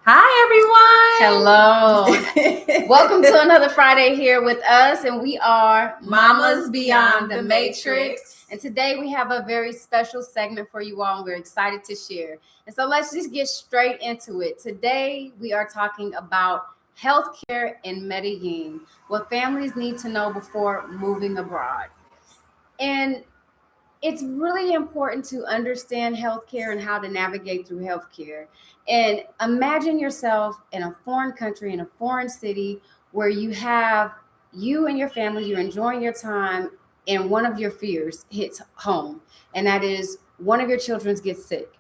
Hi, Hello. everyone. Welcome to another Friday here with us, and we are Mamas Beyond the Matrix. And today we have a very special segment for you all, and we're excited to share. And so let's just get straight into it. Today we are talking about healthcare in Medellin, what families need to know before moving abroad. And it's really important to understand healthcare and how to navigate through healthcare. And imagine yourself in a foreign country, in a foreign city, where you and your family, you're enjoying your time, and one of your fears hits home, and that is one of your children gets sick.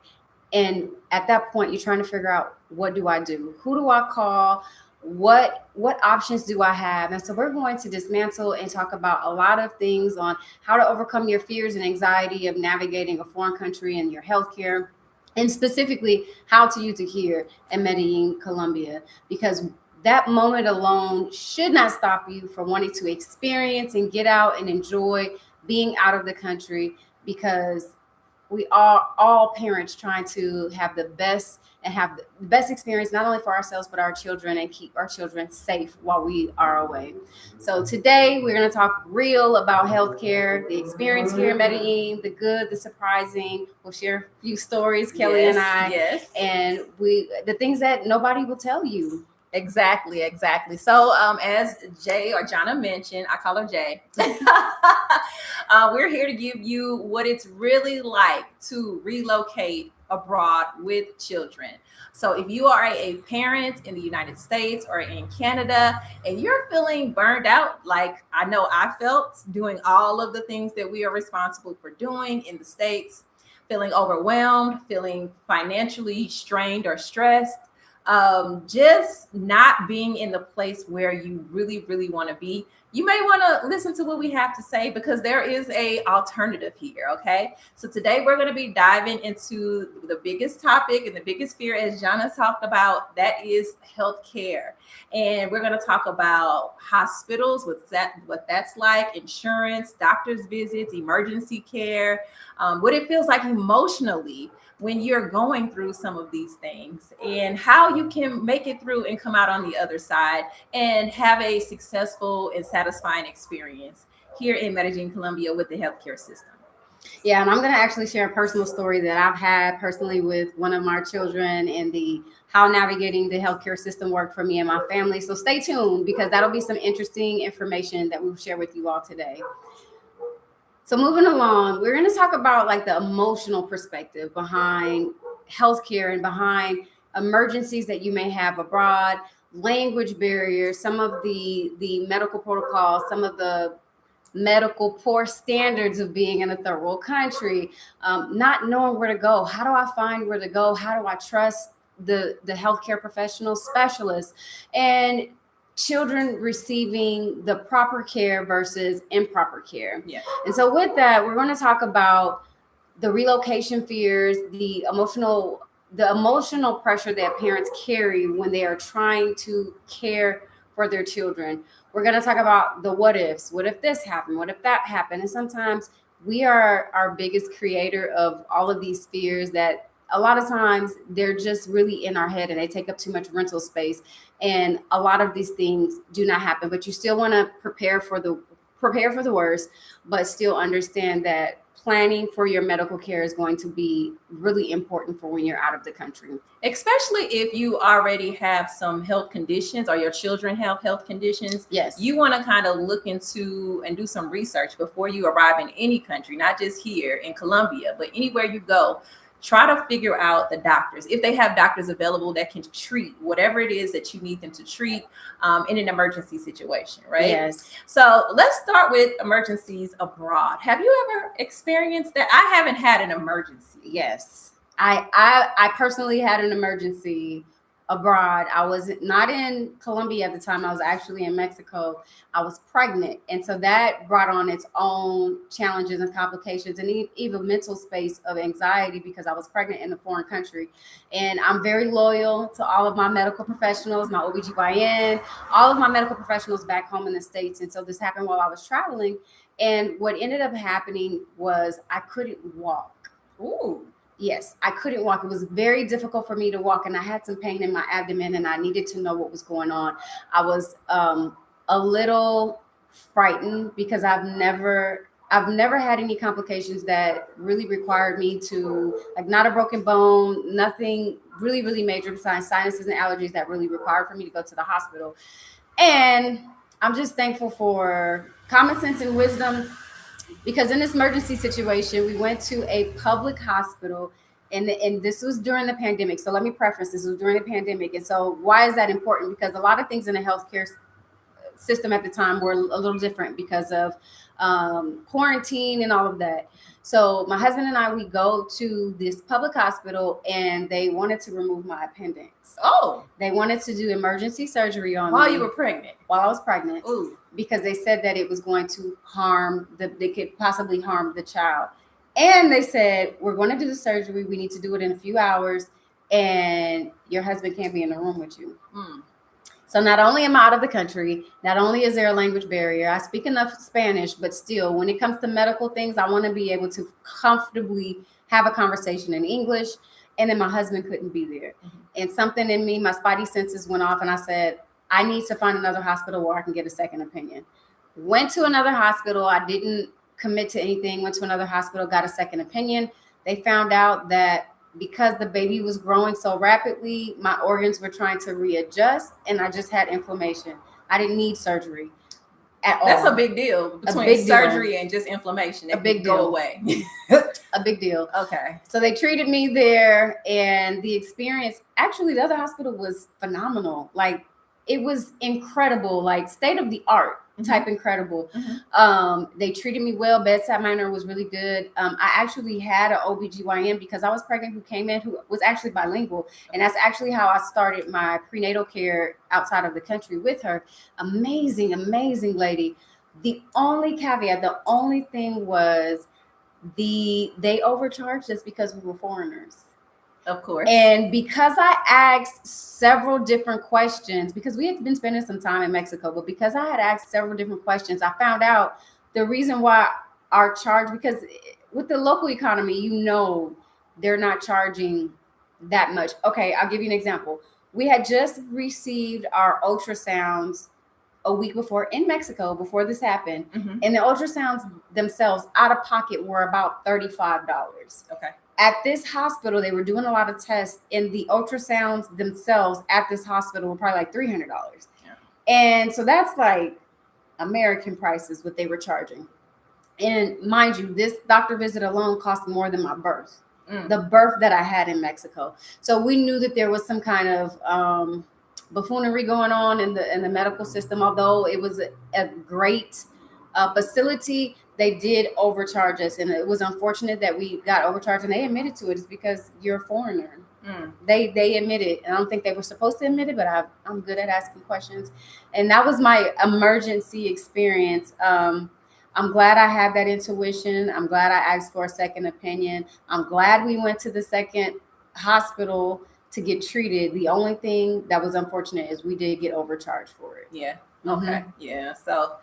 And at that point, you're trying to figure out, what do I do? Who do I call? What options do I have? And so we're going to dismantle and talk about a lot of things on how to overcome your fears and anxiety of navigating a foreign country and your healthcare, and specifically how to use it here in Medellín, Colombia, because that moment alone should not stop you from wanting to experience and get out and enjoy being out of the country, because we are all parents trying to have the best and have the best experience, not only for ourselves but our children, and keep our children safe while we are away. So today we're going to talk real about healthcare, the experience here in Medellin, the good, the surprising. We'll share a few stories, Kelly and I, Yes. and the things that nobody will tell you. Exactly. So, as Jay or Jonna mentioned, I call her Jay. We're here to give you what it's really like to relocate abroad with children. So, if you are a parent in the United States or in Canada and you're feeling burned out, like I know I felt doing all of the things that we are responsible for doing in the States, feeling overwhelmed, feeling financially strained or stressed, just not being in the place where you really want to be, you may want to listen to what we have to say, because there is a alternative here. Okay, so today we're going to be diving into the biggest topic and the biggest fear, as Jana talked about, that is healthcare. And we're going to talk about hospitals, what that's like, insurance, doctor's visits, emergency care, what it feels like emotionally when you're going through some of these things, and how you can make it through and come out on the other side and have a successful and satisfying experience here in Medellín, Colombia, with the healthcare system. Yeah, and I'm going to actually share a personal story that I've had personally with one of my children, and the how navigating the healthcare system worked for me and my family. So stay tuned, because that'll be some interesting information that we'll share with you all today. So moving along, we're going to talk about like the emotional perspective behind healthcare and behind emergencies that you may have abroad, language barriers, some of the medical protocols, some of the medical poor standards of being in a third world country, not knowing where to go. How do I find where to go? How do I trust the healthcare professional specialists? And children receiving the proper care versus improper care. Yeah. And so with that, we're going to talk about the relocation fears, the emotional pressure that parents carry when they are trying to care for their children. We're going to talk about the what ifs. What if this happened? What if that happened? And sometimes we are our biggest creator of all of these fears, that a lot of times they're just really in our head and they take up too much rental space. And a lot of these things do not happen, but you still want to prepare for the worst, but still understand that planning for your medical care is going to be really important for when you're out of the country. Especially if you already have some health conditions or your children have health conditions. Yes. You want to kind of look into and do some research before you arrive in any country, not just here in Colombia, but anywhere you go. Try to figure out the doctors, if they have doctors available that can treat whatever it is that you need them to treat in an emergency situation, right? Yes. So let's start with emergencies abroad. Have you ever experienced that? I haven't had an emergency. Yes. I personally had an emergency abroad. I was not in Colombia at the time. I was actually in Mexico. I was pregnant. And so that brought on its own challenges and complications, and even mental space of anxiety, because I was pregnant in a foreign country. And I'm very loyal to all of my medical professionals, my OBGYN, all of my medical professionals back home in the States. And so this happened while I was traveling. And what ended up happening was I couldn't walk. Ooh. Yes, I couldn't walk. It was very difficult for me to walk, and I had some pain in my abdomen, and I needed to know what was going on. I was a little frightened because I've never had any complications that really required me to, like, not a broken bone, nothing really, really major besides sinuses and allergies that really required for me to go to the hospital. And I'm just thankful for common sense and wisdom, because in this emergency situation, we went to a public hospital, and this was during the pandemic. So let me preface, this was during the pandemic. And so why is that important? Because a lot of things in the healthcare system at the time were a little different because of quarantine and all of that. So my husband and I, we go to this public hospital, and they wanted to remove my appendix. Oh, They wanted to do emergency surgery on while me you were pregnant. while I was pregnant. Ooh. Because they said that it was going to they could possibly harm the child. And they said, we're going to do the surgery. We need to do it in a few hours, and your husband can't be in the room with you. Mm. So not only am I out of the country, not only is there a language barrier, I speak enough Spanish, but still, when it comes to medical things, I want to be able to comfortably have a conversation in English. And then my husband couldn't be there. Mm-hmm. And something in me, my spidey senses went off, and I said, I need to find another hospital where I can get a second opinion. Went to another hospital. I didn't commit to anything. Went to another hospital, got a second opinion. They found out that because the baby was growing so rapidly, my organs were trying to readjust, and I just had inflammation. I didn't need surgery at all. That's a big deal between big surgery deal. and just inflammation. A big go deal. away. A big deal. Okay. So they treated me there, and the experience, actually, the other hospital was phenomenal. Like, it was incredible, like state of the art type incredible. Mm-hmm. They treated me well. Bedside manner was really good. I actually had an OBGYN because I was pregnant who came in who was actually bilingual. And that's actually how I started my prenatal care outside of the country with her. Amazing, amazing lady. The only caveat, the only thing was they overcharged us because we were foreigners. Of course. And because I asked several different questions, because we had been spending some time in Mexico, but because I had asked several different questions, I found out the reason why our charge, because with the local economy, they're not charging that much. Okay, I'll give you an example. We had just received our ultrasounds a week before in Mexico, before this happened. Mm-hmm. And the ultrasounds themselves out of pocket were about $35. Okay. At this hospital, they were doing a lot of tests, and the ultrasounds themselves at this hospital were probably like $300. Yeah. And so that's like American prices, what they were charging. And mind you, this doctor visit alone cost more than my birth, the birth that I had in Mexico. So we knew that there was some kind of buffoonery going on in the medical system. Although it was a great facility, they did overcharge us, and it was unfortunate that we got overcharged, and they admitted to it. It's because you're a foreigner. They admit it. I don't think they were supposed to admit it, but I'm good at asking questions. And that was my emergency experience. I'm glad I had that intuition. I'm glad I asked for a second opinion. I'm glad we went to the second hospital to get treated. The only thing that was unfortunate is we did get overcharged for it. Yeah. Okay. Yeah. So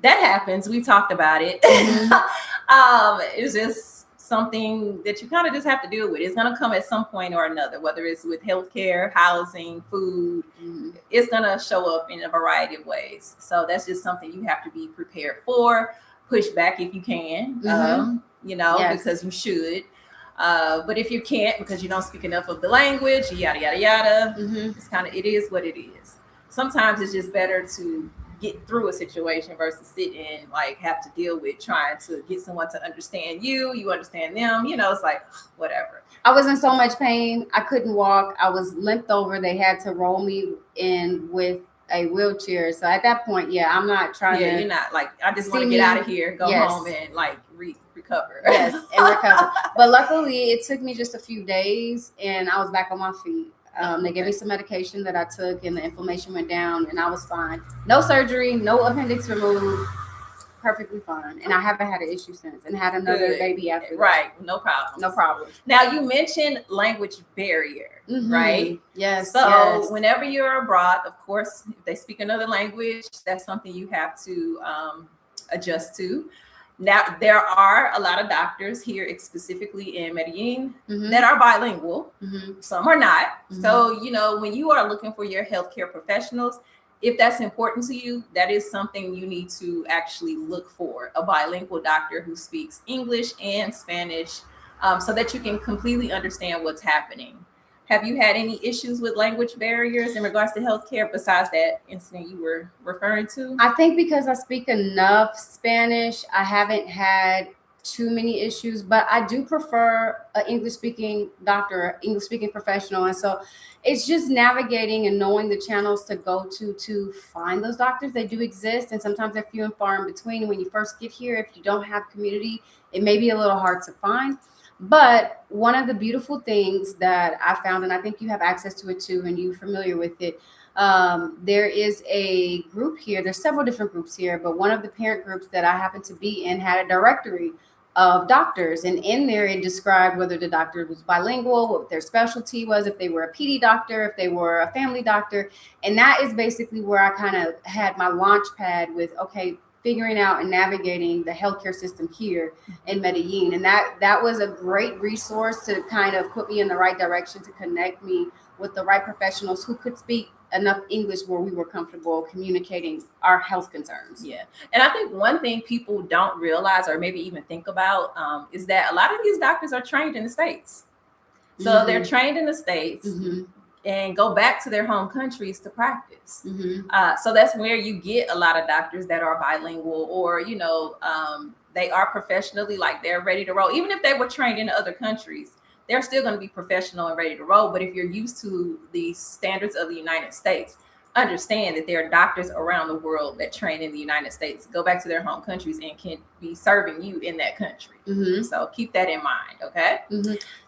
that happens. We talked about it. It's just something that you kind of just have to deal with. It's going to come at some point or another, whether it's with healthcare, housing, food. It's going to show up in a variety of ways. So that's just something you have to be prepared for. Push back if you can, Yes. because you should. But if you can't, because you don't speak enough of the language, yada, yada, yada, it is what it is. Sometimes it's just better to get through a situation versus sit and like have to deal with trying to get someone to understand you understand them. It's like, whatever. I was in so much pain. I couldn't walk. I was limped over. They had to roll me in with a wheelchair. So at that point, I'm not trying to. You're not like, I just want to get out of here, go home and like recover. Yes, and recover. But luckily, it took me just a few days, and I was back on my feet. They gave me some medication that I took, and the inflammation went down, and I was fine. No surgery, no appendix removed. Perfectly fine. And I haven't had an issue since, and had another baby after that. Right. No problem. No problem. Now, you mentioned language barrier, right? Yes. So whenever you're abroad, of course, if they speak another language, that's something you have to adjust to. Now, there are a lot of doctors here, specifically in Medellin, Mhm. that are bilingual. Mhm. Some are not. Mhm. So, when you are looking for your healthcare professionals, if that's important to you, that is something you need to actually look for, a bilingual doctor who speaks English and Spanish, so that you can completely understand what's happening. Have you had any issues with language barriers in regards to healthcare besides that incident you were referring to? I think because I speak enough Spanish, I haven't had too many issues, but I do prefer an English speaking doctor, English speaking professional. And so it's just navigating and knowing the channels to go to find those doctors. They do exist, and sometimes they're few and far in between. And when you first get here, if you don't have community, it may be a little hard to find. But one of the beautiful things that I found, and I think you have access to it too, and you're familiar with it, there is a group here. There's several different groups here, but one of the parent groups that I happen to be in had a directory of doctors, and in there it described whether the doctor was bilingual, what their specialty was, if they were a PD doctor, if they were a family doctor. And that is basically where I kind of had my launch pad with, okay, figuring out and navigating the healthcare system here in Medellin. And that was a great resource to kind of put me in the right direction, to connect me with the right professionals who could speak enough English where we were comfortable communicating our health concerns. Yeah. And I think one thing people don't realize or maybe even think about is that a lot of these doctors are trained in the States. So they're trained in the States and go back to their home countries to practice. So that's where you get a lot of doctors that are bilingual, or, they are professionally, like, they're ready to roll. Even if they were trained in other countries, they're still going to be professional and ready to roll. But if you're used to the standards of the United States, understand that there are doctors around the world that train in the United States, go back to their home countries, and can be serving you in that country. So keep that in mind, okay?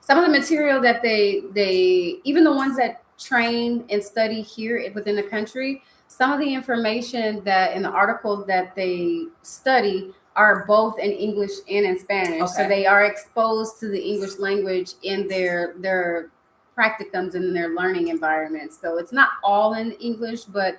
Some of the material that they even the ones that train and study here within the country, some of the information that in the articles that they study are both in English and in Spanish. Okay. So they are exposed to the English language in their practicums and in their learning environments. So it's not all in English, but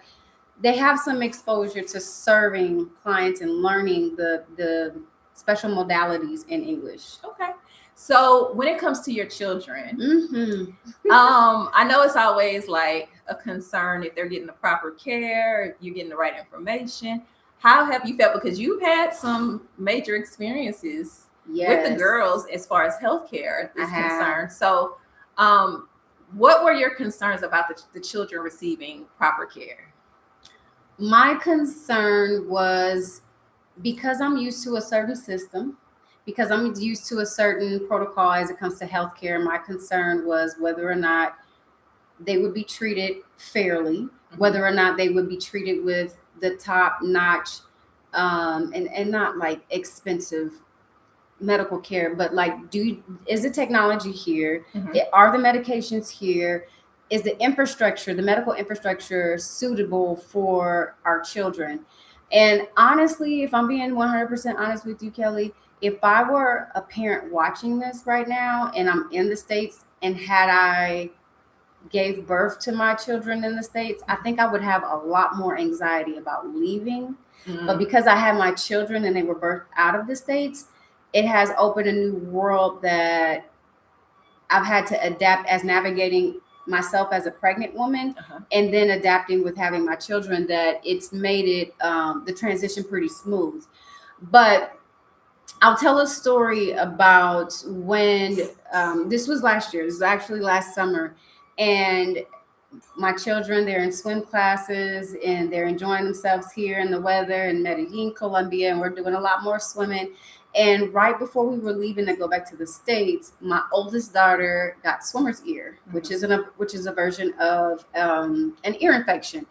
they have some exposure to serving clients and learning the special modalities in English. Okay. So when it comes to your children, I know it's always like a concern if they're getting the proper care, if you're getting the right information. How have you felt? Because you've had some major experiences with the girls as far as healthcare is concerned. So what were your concerns about the children receiving proper care? My concern was, because I'm used to a certain system, because I'm used to a certain protocol as it comes to healthcare, my concern was whether or not they would be treated fairly, whether or not they would be treated with the top notch and not like expensive medical care, but like, is the technology here? Are the medications here? Is the infrastructure, the medical infrastructure, suitable for our children? And honestly, if I'm being 100% honest with you, Kelly, if I were a parent watching this right now and I'm in the States, and had I gave birth to my children in the States, I think I would have a lot more anxiety about leaving. But because I had my children and they were birthed out of the States, it has opened a new world that I've had to adapt as navigating myself as a pregnant woman, and then adapting with having my children, that it's made it the transition pretty smooth. But I'll tell a story about when this was last year. This was actually last summer. And my children, they're in swim classes and they're enjoying themselves here in the weather in Medellín, Colombia. And we're doing a lot more swimming. And right before we were leaving to go back to the States, my oldest daughter got swimmer's ear, which is a version of an ear infection.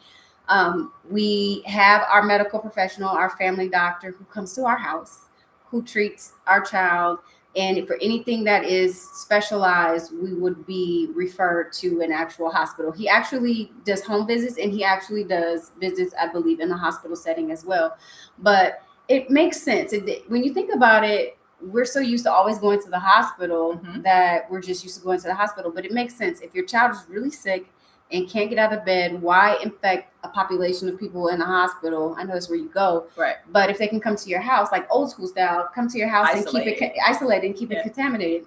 We have our medical professional, our family doctor, who comes to our house, who treats our child. And for anything that is specialized, we would be referred to an actual hospital. He actually does home visits, and he actually does visits, I believe, in the hospital setting as well. But it makes sense. When you think about it, we're so used to always going to the hospital that we're just used to going to the hospital. But it makes sense. If your child is really sick and can't get out of bed, why infect a population of people in a hospital? I know it's where you go, right? But if they can come to your house, like old school style, come to your house Isolated. and keep it isolated and keep it contaminated.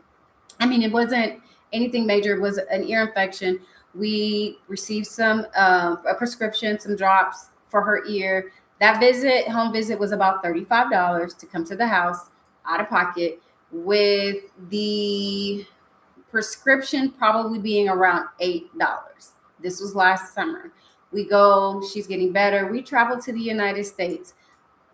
I mean, it wasn't anything major. It was an ear infection. We received some a prescription, some drops for her ear. That home visit, was about $35 to come to the house out of pocket, with the prescription probably being around $8. This was last summer. We go, she's getting better. We travel to the United States.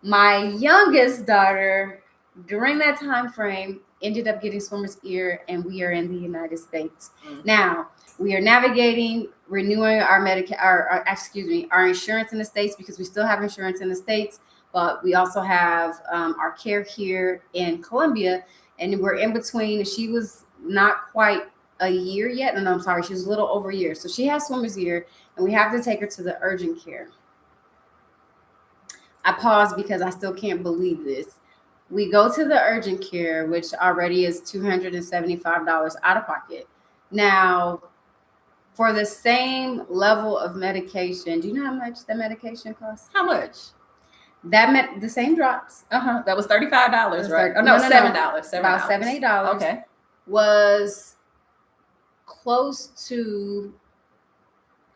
My youngest daughter, during that time frame, ended up getting swimmer's ear, and we are in the United States. Now, we are navigating, renewing our our insurance in the States, because we still have insurance in the States, but we also have our care here in Colombia, and we're in between. She was not quite a year yet. No, I'm sorry. She was a little over a year. So she has swimmer's ear, and we have to take her to the urgent care. I paused because I still can't believe this. We go to the urgent care, which already is $275 out of pocket. Now, for the same level of medication, do you know how much the medication costs? How much? The same drops. That was $35, right? Oh no, $7. About $7, $8. Okay. Was close to,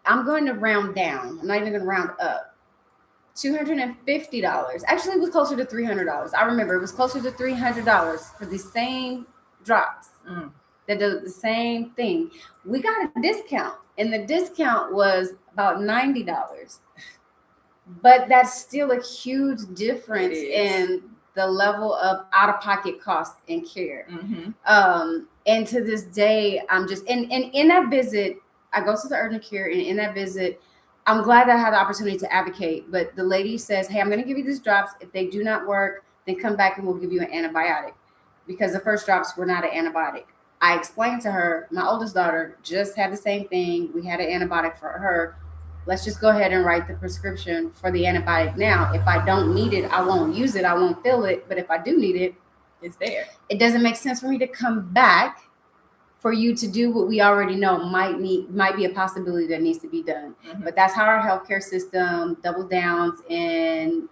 I'm going to round down. I'm not even going to round up. $250. Actually, it was closer to $300. I remember it was closer to $300 for the same drops. That do the same thing. We got a discount, and the discount was about $90. But that's still a huge difference in the level of out-of-pocket costs and care. And to this day, I'm just and in that visit, I go to the urgent care, and in that visit, I'm glad that I had the opportunity to advocate. But the lady says, "Hey, I'm going to give you these drops. If they do not work, then come back and we'll give you an antibiotic," because the first drops were not an antibiotic. I explained to her, my oldest daughter just had the same thing. We had an antibiotic for her. Let's just go ahead and write the prescription for the antibiotic now. If I don't need it, I won't use it. I won't fill it. But if I do need it, it's there. It doesn't make sense for me to come back for you to do what we already know might be a possibility that needs to be done. But that's how our healthcare system doubles down and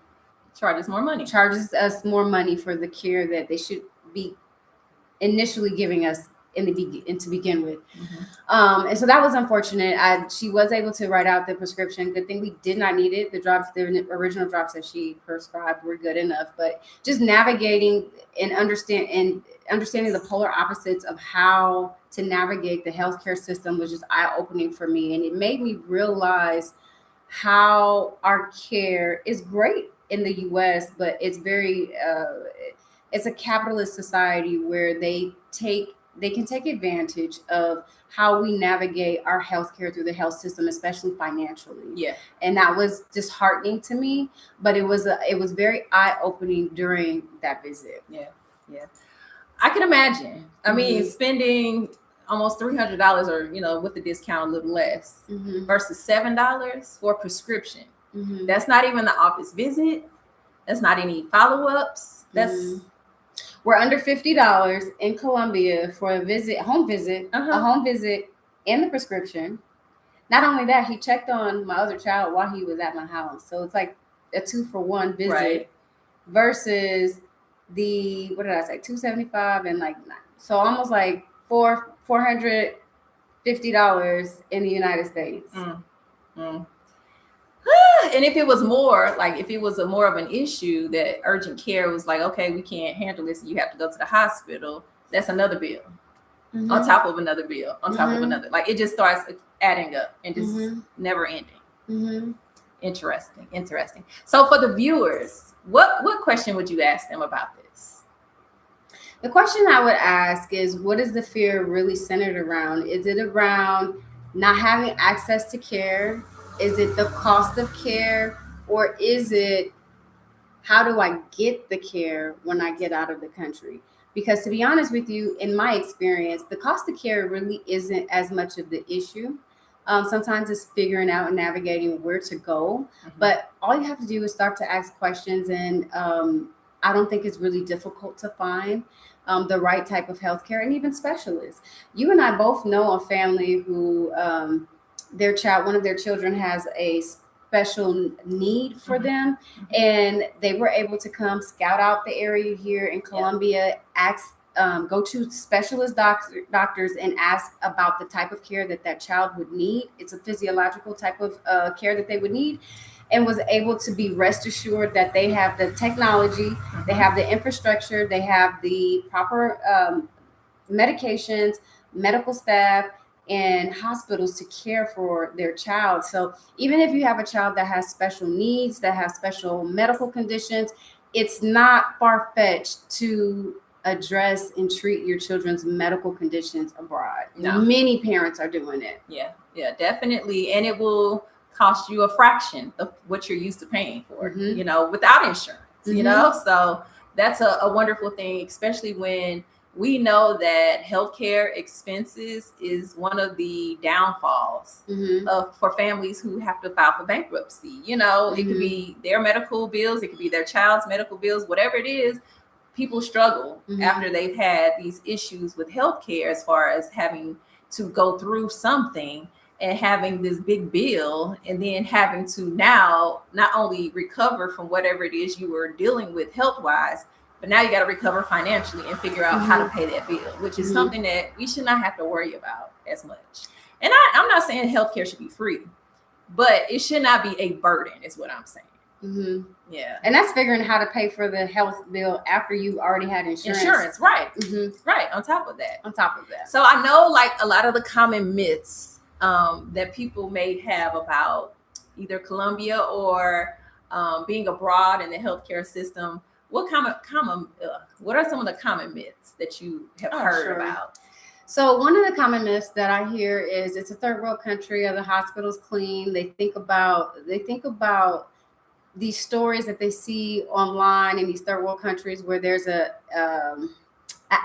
charges us more money for the care that they should be initially giving us to begin with. And so that was unfortunate. She was able to write out the prescription. Good thing we did not need it. The original drops that she prescribed were good enough. But just navigating and understanding the polar opposites of how to navigate the healthcare system was just eye-opening for me. And it made me realize how our care is great in the US, but it's very it's a capitalist society where they can take advantage of how we navigate our healthcare through the health system, especially financially. Yeah. And that was disheartening to me, but it was very eye-opening during that visit. Yeah. I can imagine. I mean, spending almost $300, or with the discount a little less, versus $7 for a prescription. That's not even the office visit. That's not any follow-ups. We're under $50 in Colombia for a home visit, and the prescription. Not only that, he checked on my other child while he was at my house. So it's like a 2-for-1 visit versus the, what did I say, $275 and so almost like $450 in the United States. And if it was more, if it was more of an issue that urgent care was like, okay, we can't handle this, you have to go to the hospital, that's another bill on top of another bill on top of another. It just starts adding up and just never ending. Interesting. So for the viewers, what question would you ask them about this? The question I would ask is, what is the fear really centered around? Is it around not having access to care? Is it the cost of care? Or is it, how do I get the care when I get out of the country? Because to be honest with you, in my experience, the cost of care really isn't as much of the issue. Sometimes it's figuring out and navigating where to go. But all you have to do is start to ask questions. And I don't think it's really difficult to find the right type of healthcare and even specialists. You and I both know a family who one of their children has a special need for them, and they were able to come scout out the area here in Colombia, go to specialist doctors and ask about the type of care that child would need. It's a physiological type of care that they would need, and was able to be rest assured that they have the technology, they have the infrastructure, they have the proper medications, medical staff, and hospitals to care for their child. So even if you have a child that has special needs, that has special medical conditions, it's not far-fetched to address and treat your children's medical conditions abroad. No. Many parents are doing it. Yeah, definitely. And it will cost you a fraction of what you're used to paying for, without insurance, So that's a wonderful thing, especially when we know that healthcare expenses is one of the downfalls for families who have to file for bankruptcy. It could be their medical bills, it could be their child's medical bills, whatever it is. People struggle after they've had these issues with healthcare, as far as having to go through something and having this big bill, and then having to now not only recover from whatever it is you were dealing with health-wise, but now you got to recover financially and figure out how to pay that bill, which is something that we should not have to worry about as much. And I'm not saying healthcare should be free, but it should not be a burden, is what I'm saying. Yeah. And that's figuring how to pay for the health bill after you already had insurance. Right. Right. On top of that. So I know, like, a lot of the common myths that people may have about either Colombia or being abroad in the healthcare system. What are some of the common myths that you have heard about? So one of the common myths that I hear is it's a third world country, or the hospital's clean. They think about these stories that they see online in these third world countries where there's an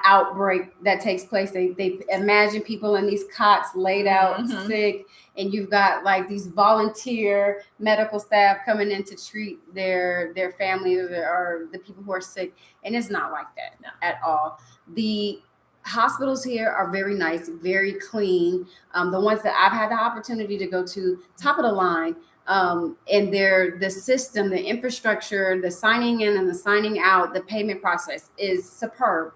outbreak that takes place. They imagine people in these cots laid out sick, and you've got like these volunteer medical staff coming in to treat their family or the people who are sick. And it's not like that at all. The hospitals here are very nice, very clean. The ones that I've had the opportunity to go to, top of the line. And the system, the infrastructure, the signing in and the signing out, the payment process is superb.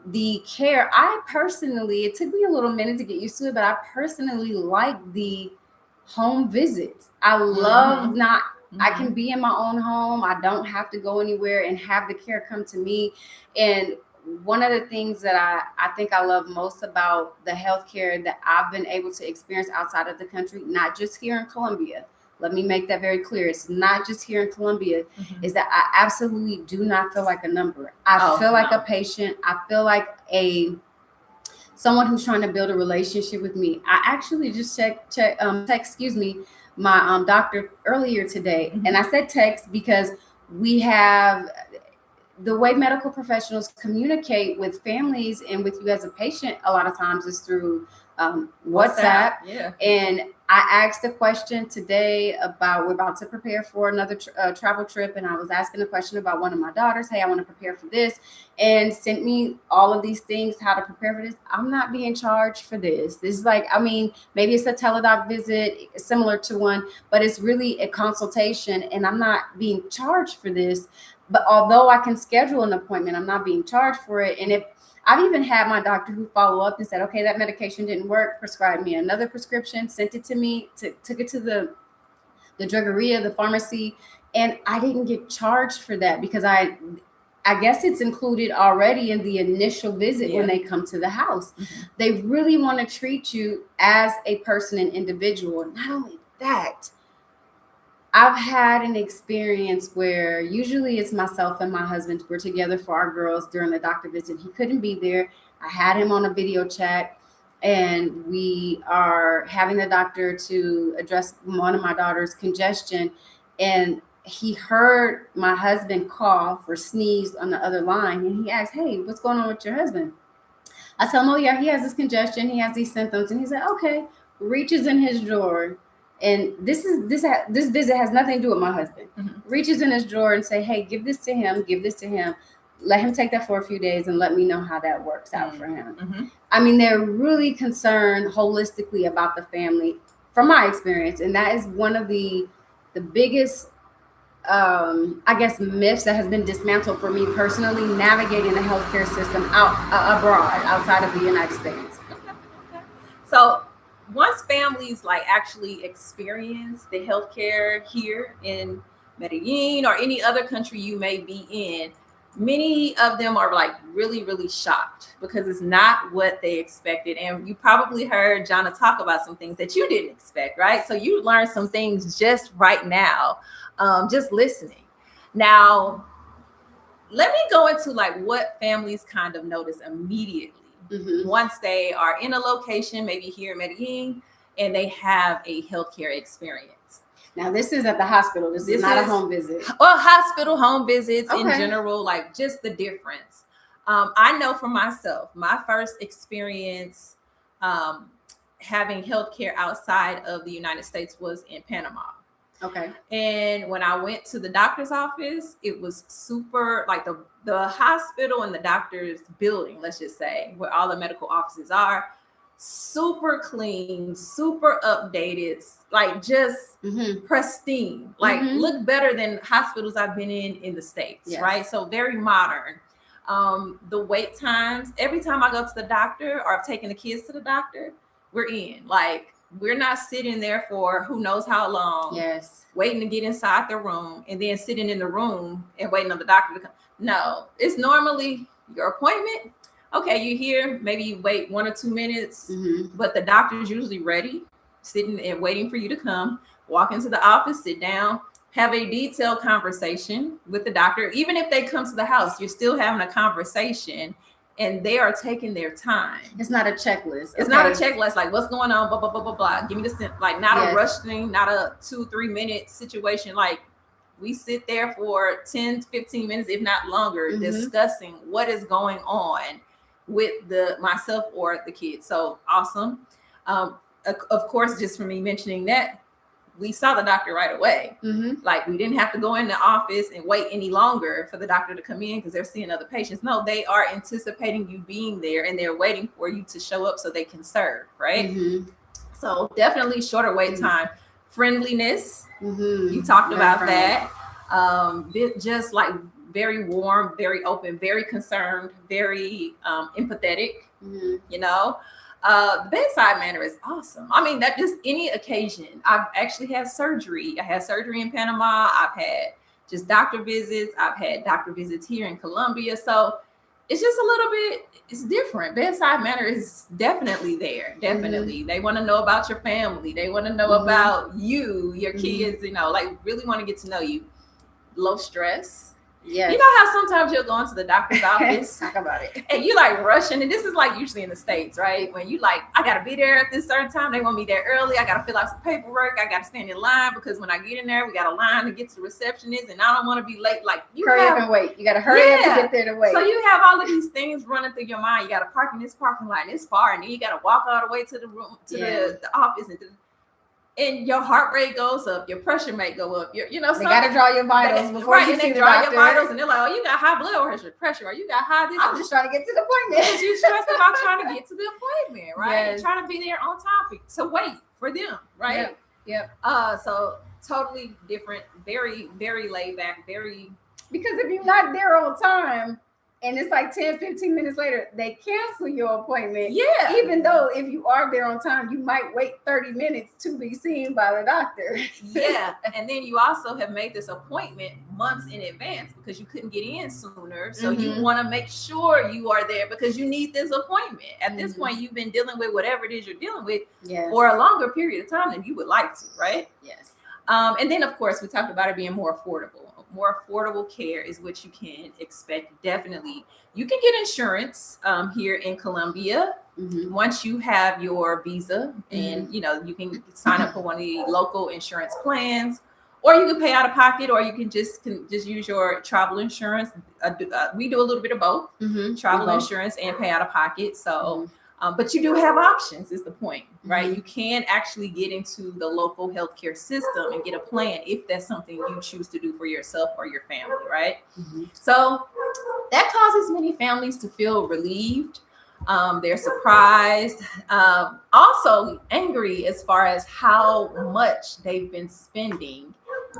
The care, it took me a little minute to get used to it, but I personally like the home visits. I love I can be in my own home. I don't have to go anywhere and have the care come to me. And one of the things that I think I love most about the healthcare that I've been able to experience outside of the country, not just here in Colombia, let me make that very clear. It's not just here in Colombia, is that I absolutely do not feel like a number. I feel like a patient. I feel like someone who's trying to build a relationship with me. I actually just text my doctor earlier today. And I said text because we have the way medical professionals communicate with families and with you as a patient a lot of times is through WhatsApp. Yeah. And I asked a question today about, we're about to prepare for another travel trip. And I was asking a question about one of my daughters. Hey, I want to prepare for this, and sent me all of these things, how to prepare for this. I'm not being charged for this. This is maybe it's a teledoc visit similar to one, but it's really a consultation, and I'm not being charged for this. But although I can schedule an appointment, I'm not being charged for it. And if I've even had my doctor who follow up and said, okay, that medication didn't work, prescribed me another prescription, sent it to me, took it to the drogeria, the pharmacy, and I didn't get charged for that because I guess it's included already in the initial visit when they come to the house. They really want to treat you as a person, an individual. Not only that, I've had an experience where usually it's myself and my husband. We're together for our girls during the doctor visit. He couldn't be there. I had him on a video chat, and we are having the doctor to address one of my daughter's congestion. And he heard my husband cough or sneeze on the other line. And he asked, hey, what's going on with your husband? I tell him, oh yeah, he has this congestion. He has these symptoms. And he said, okay, reaches in his drawer. And this visit has nothing to do with my husband. Reaches in his drawer and say, hey, give this to him. Let him take that for a few days and let me know how that works out for him. I mean, they're really concerned holistically about the family from my experience, and that is one of the biggest I guess myths that has been dismantled for me personally, navigating the healthcare system abroad, outside of the United States. Okay. So once families like actually experience the healthcare here in Medellin or any other country you may be in, many of them are like really, really shocked because it's not what they expected. And you probably heard Jana talk about some things that you didn't expect, right? So you learned some things just right now, just listening. Now, let me go into like what families kind of notice immediately once they are in a location, maybe here in Medellin, and they have a healthcare experience. Now, this is at the hospital. This is not a home visit. Well, hospital, home visits in general, like just the difference. I know for myself, my first experience having healthcare outside of the United States was in Panama. Okay. And when I went to the doctor's office, it was super, like the hospital and the doctor's building, let's just say, where all the medical offices are, super clean, super updated, like just pristine, like look better than hospitals I've been in the States, right? So very modern. The wait times, every time I go to the doctor or I've taken the kids to the doctor, we're in. Like, we're not sitting there for who knows how long, waiting to get inside the room and then sitting in the room and waiting on the doctor to come. No, it's normally your appointment. Okay, you're here. Maybe you wait 1 or 2 minutes, but the doctor is usually ready, sitting and waiting for you to come. Walk into the office, sit down, have a detailed conversation with the doctor. Even if they come to the house, you're still having a conversation. And they are taking their time. It's not a checklist. It's not a checklist, like what's going on, blah, blah, blah, blah, blah. Give me the, like, not a rush thing, not a 2-3 minute situation. Like, we sit there for 10 to 15 minutes, if not longer, discussing what is going on with myself or the kids. So awesome. Of course, just for me mentioning that, we saw the doctor right away. Like, we didn't have to go in the office and wait any longer for the doctor to come in because they're seeing other patients. No, they are anticipating you being there and they're waiting for you to show up so they can serve, right? So definitely shorter wait time. Friendliness, you talked about that. Just like very warm, very open, very concerned, very empathetic, you know. The bedside manner is awesome. I mean, that just any occasion. I've actually had surgery. I had surgery in Panama. I've had just doctor visits. I've had doctor visits here in Colombia. So it's just a little bit, it's different. Bedside manner is definitely there. Definitely. They want to know about your family. They want to know about you, your kids, you know, like really want to get to know you. Low stress. Yes. You know how sometimes you'll go into the doctor's office talk about it, and you like rushing, and this is like usually in the States, right? When you like, I gotta be there at this certain time, they want me there early, I gotta fill out some paperwork, I gotta stand in line because when I get in there, we got a line to get to the receptionist, and I don't want to be late. Like, you hurry up and wait. You gotta hurry up to get there to wait. So you have all of these things running through your mind. You gotta park in this parking lot, and it's far, and then you gotta walk all the way to the room, to the office, and your heart rate goes up, your pressure may go up. You know, they gotta draw your vitals before you see the doctor. Your vitals, and they're like, "Oh, you got high blood pressure, or you got high this." I'm just trying to get to the appointment. You stressed about trying to get to the appointment, right? Yes. Trying to be there on time to wait for them, right? Yep. So totally different, very, very laid back, very. Because if you're not there on time, and it's like 10, 15 minutes later, they cancel your appointment. Yeah. Even though if you are there on time, you might wait 30 minutes to be seen by the doctor. Yeah. And then you also have made this appointment months in advance because you couldn't get in sooner. So you want to make sure you are there because you need this appointment. At this point, you've been dealing with whatever it is you're dealing with for a longer period of time than you would like to, right? Yes. And then, of course, we talked about it being more affordable. More affordable care is what you can expect. Definitely. You can get insurance here in Colombia once you have your visa, and you know, you can sign up for one of the local insurance plans, or you can pay out of pocket, or you can just use your travel insurance. We do a little bit of both, travel insurance and pay out of pocket. So but you do have options is the point, right? You can actually get into the local healthcare system and get a plan if that's something you choose to do for yourself or your family, right? So that causes many families to feel relieved. They're surprised, also angry as far as how much they've been spending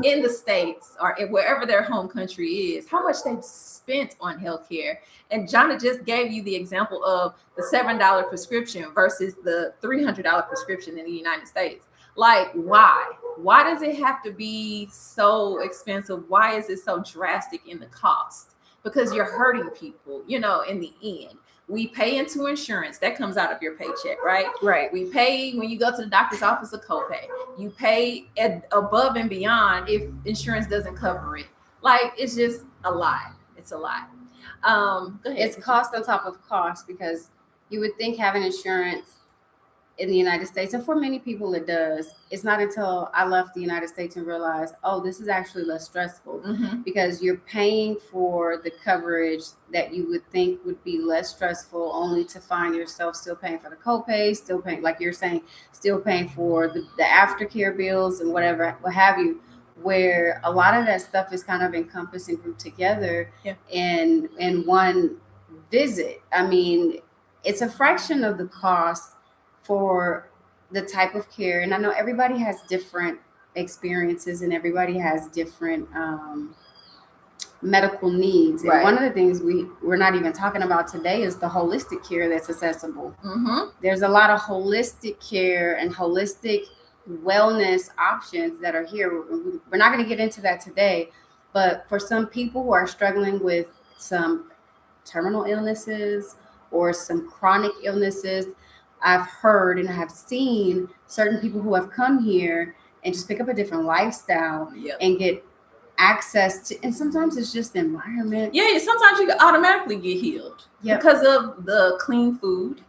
in the States or wherever their home country is, how much they've spent on healthcare. And Jonna just gave you the example of the $7 prescription versus the $300 prescription in the United States. Like, why? Why does it have to be so expensive? Why is it so drastic in the cost? Because you're hurting people, in the end. We pay into insurance. That comes out of your paycheck, right? Right. We pay when you go to the doctor's office a copay. You pay above and beyond if insurance doesn't cover it. Like, it's just a lot. It's a lot. Go ahead. It's cost on top of cost, because you would think having insurance in the United States, and for many people it does. It's not until I left the United States and realized, oh, this is actually less stressful, because you're paying for the coverage that you would think would be less stressful, only to find yourself still paying for the copay, still paying, like you're saying, still paying for the aftercare bills and whatever, what have you, where a lot of that stuff is kind of encompassed and grouped together in one visit. I mean, it's a fraction of the cost for the type of care. And I know everybody has different experiences and everybody has different medical needs. And one of the things we're not even talking about today is the holistic care that's accessible. There's a lot of holistic care and holistic wellness options that are here. We're not going to get into that today, but for some people who are struggling with some terminal illnesses or some chronic illnesses, I've heard and I have seen certain people who have come here and just pick up a different lifestyle and get access to, and sometimes it's just the environment. Yeah, sometimes you can automatically get healed because of the clean food.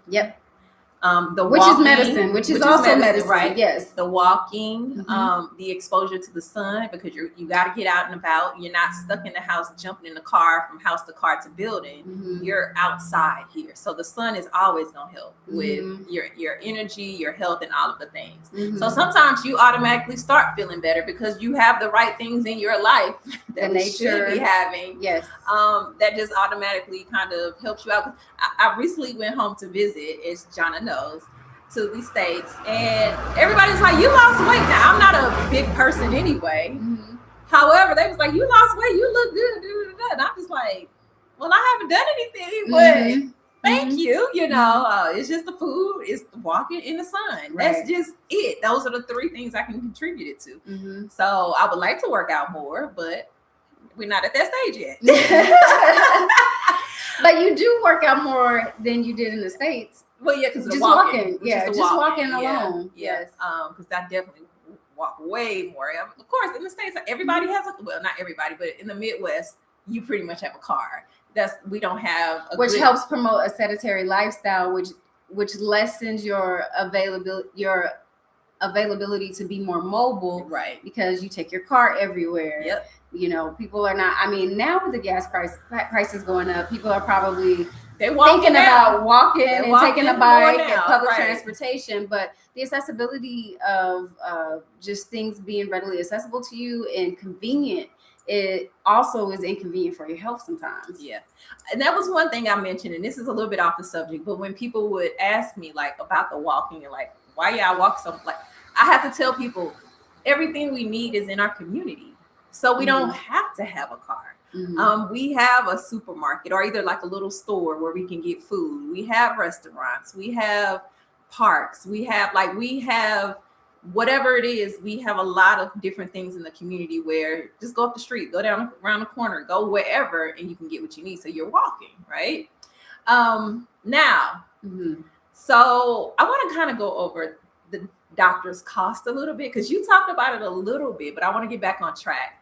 Which is medicine, which is also medicine, right? Yes. The walking, the exposure to the sun, because you got to get out and about. You're not stuck in the house, jumping in the car from house to car to building. You're outside here. So the sun is always going to help with your energy, your health, and all of the things. So sometimes you automatically start feeling better because you have the right things in your life that you should be having. That just automatically kind of helps you out. I recently went home to visit, as Jonna knows, to the States, and everybody's like, you lost weight. Now, I'm not a big person anyway. However, they was like, you lost weight, you look good. And I'm just like, well, I haven't done anything, but thank you. It's just the food, it's walking in the sun. That's just it. Those are the three things I can contribute it to. So I would like to work out more, but we're not at that stage yet. But you do work out more than you did in the States. Well, yeah, because just walking. Just walking alone. Yes. Because I definitely walk way more. Of course, in the States, everybody has not everybody, but in the Midwest, you pretty much have a car. We don't have which helps promote a sedentary lifestyle, which lessens your availability to be more mobile, right? Because you take your car everywhere. People are not. I mean, now with the gas prices going up, people are probably thinking about walking and taking a bike and public transportation. But the accessibility of just things being readily accessible to you and convenient, it also is inconvenient for your health sometimes. And that was one thing I mentioned, and this is a little bit off the subject, but when people would ask me like about the walking and like, why y'all walk so, like, I have to tell people everything we need is in our community. So we don't have to have a car. We have a supermarket or either like a little store where we can get food. We have restaurants. We have parks. We have whatever it is. We have a lot of different things in the community where just go up the street, go down around the corner, go wherever, and you can get what you need. So you're walking, right? Now, so I want to kind of go over the doctor's cost a little bit, because you talked about it a little bit, but I want to get back on track.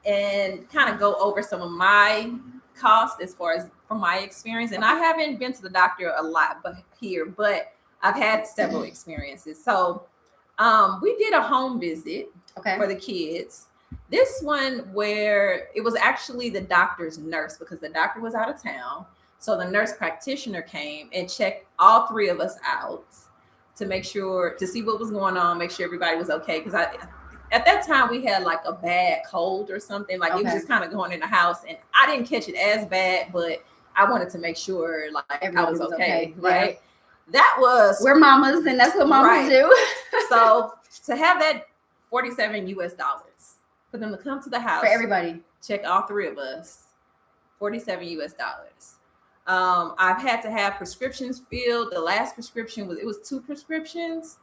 And kind of go over some of my costs as far as from my experience. And I haven't been to the doctor a lot but I've had several experiences. So we did a home visit for the kids. This one where it was actually the doctor's nurse, because the doctor was out of town. So the nurse practitioner came and checked all three of us out to make sure, to see what was going on, make sure everybody was okay. Because at that time we had like a bad cold or something. Like it was just kind of going in the house, and I didn't catch it as bad, but I wanted to make sure like Everybody I was okay, Yeah. right? That was We're mamas, and that's what mamas do. So to have that $47 US for them to come to the house For everybody, check all three of us, $47 US. I've had to have prescriptions filled. The last prescription was 2 prescriptions,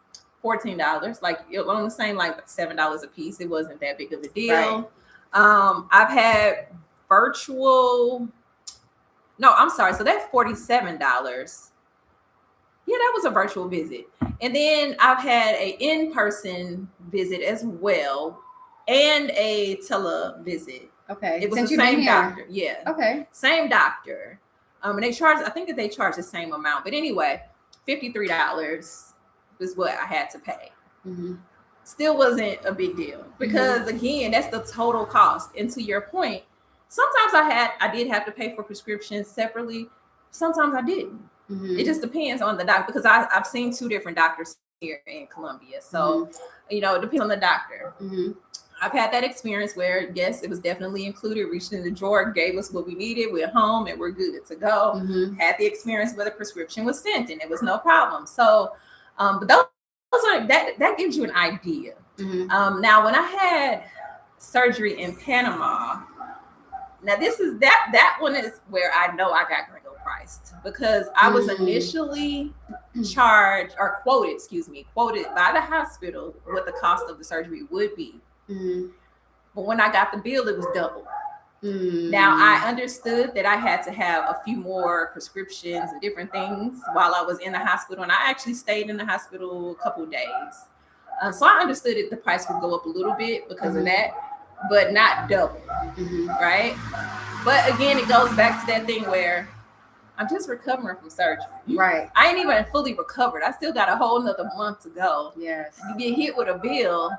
$14. Like along the same like $7 a piece. It wasn't that big of a deal. Right. I've had virtual. No, I'm sorry. So that's $47. Yeah, that was a virtual visit. And then I've had an in-person visit as well and a tele-visit. Okay. It was the same doctor. Yeah. Okay. Same doctor. And they charged, I think that they charged the same amount. But anyway, $53 is what I had to pay. Mm-hmm. Still wasn't a big deal because again, that's the total cost. And to your point, sometimes I did have to pay for prescriptions separately. Sometimes I didn't. Mm-hmm. It just depends on the doctor because I've seen 2 different doctors here in Colombia. So, it depends on the doctor. Mm-hmm. I've had that experience where, yes, it was definitely included, reached in the drawer, gave us what we needed. We're home and we're good to go. Mm-hmm. Had the experience where the prescription was sent and it was no problem. So, but those are, that gives you an idea. Mm-hmm. Now, when I had surgery in Panama, now this is that one is where I know I got gringo priced because I was initially quoted by the hospital what the cost of the surgery would be. Mm-hmm. But when I got the bill, it was double. Mm-hmm. Now I understood that I had to have a few more prescriptions and different things while I was in the hospital, and I actually stayed in the hospital a couple of days. So I understood that the price would go up a little bit because of that, but not double, right? But again, it goes back to that thing where I'm just recovering from surgery. Right. I ain't even fully recovered. I still got a whole nother month to go. Yes. You get hit with a bill.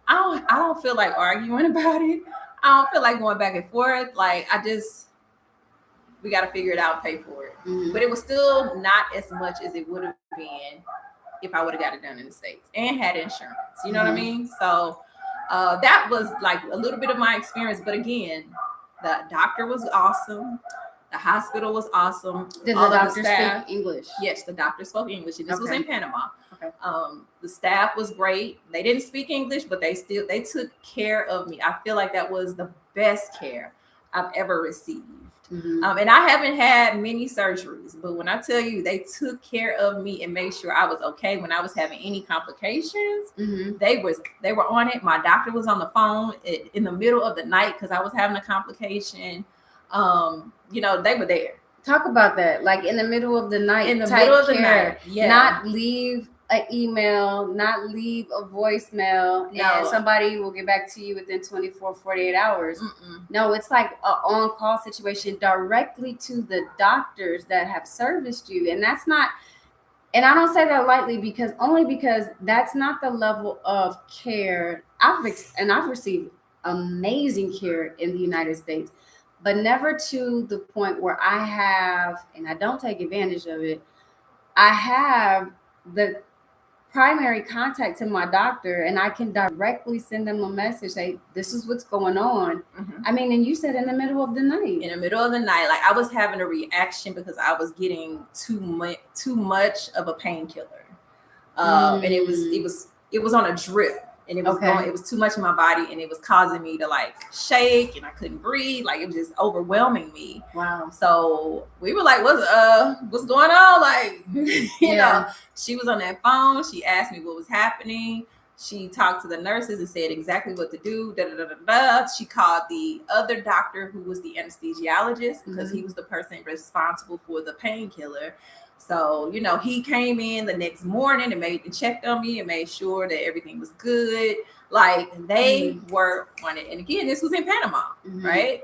I don't feel like arguing about it. I don't feel like going back and forth. Like we got to figure it out and pay for it. Mm-hmm. But it was still not as much as it would have been if I would have got it done in the States and had insurance. You know what I mean? So that was like a little bit of my experience. But again, the doctor was awesome. The hospital was awesome. Did the doctor speak English? Yes, the doctor spoke English. And this was in Panama. Okay. The staff was great. They didn't speak English, but they took care of me. I feel like that was the best care I've ever received. Mm-hmm. And I haven't had many surgeries, but when I tell you they took care of me and made sure I was okay when I was having any complications, they were on it. My doctor was on the phone in the middle of the night because I was having a complication. They were there. Talk about that, like in the middle of the night. In the middle of the night, yeah. Not leave an email, not leave a voicemail, and somebody will get back to you within 24, 48 hours. Mm-mm. No, it's like an on-call situation directly to the doctors that have serviced you. And that's not, and I don't say that lightly because that's not the level of care I've received amazing care in the United States, but never to the point where I have, and I don't take advantage of it, I have the primary contact to my doctor and I can directly send them a message, say, this is what's going on. Mm-hmm. I mean, and you said in the middle of the night. In the middle of the night, like I was having a reaction because I was getting too much of a painkiller. And it was on a drip. And it was it was too much in my body and it was causing me to like shake and I couldn't breathe. Like it was just overwhelming me. Wow. So we were like, what's going on? Like, you know, she was on that phone. She asked me what was happening. She talked to the nurses and said exactly what to do. She called the other doctor who was the anesthesiologist because he was the person responsible for the painkiller. So, he came in the next morning and checked on me and made sure that everything was good. Like they were on it. And again, this was in Panama, right?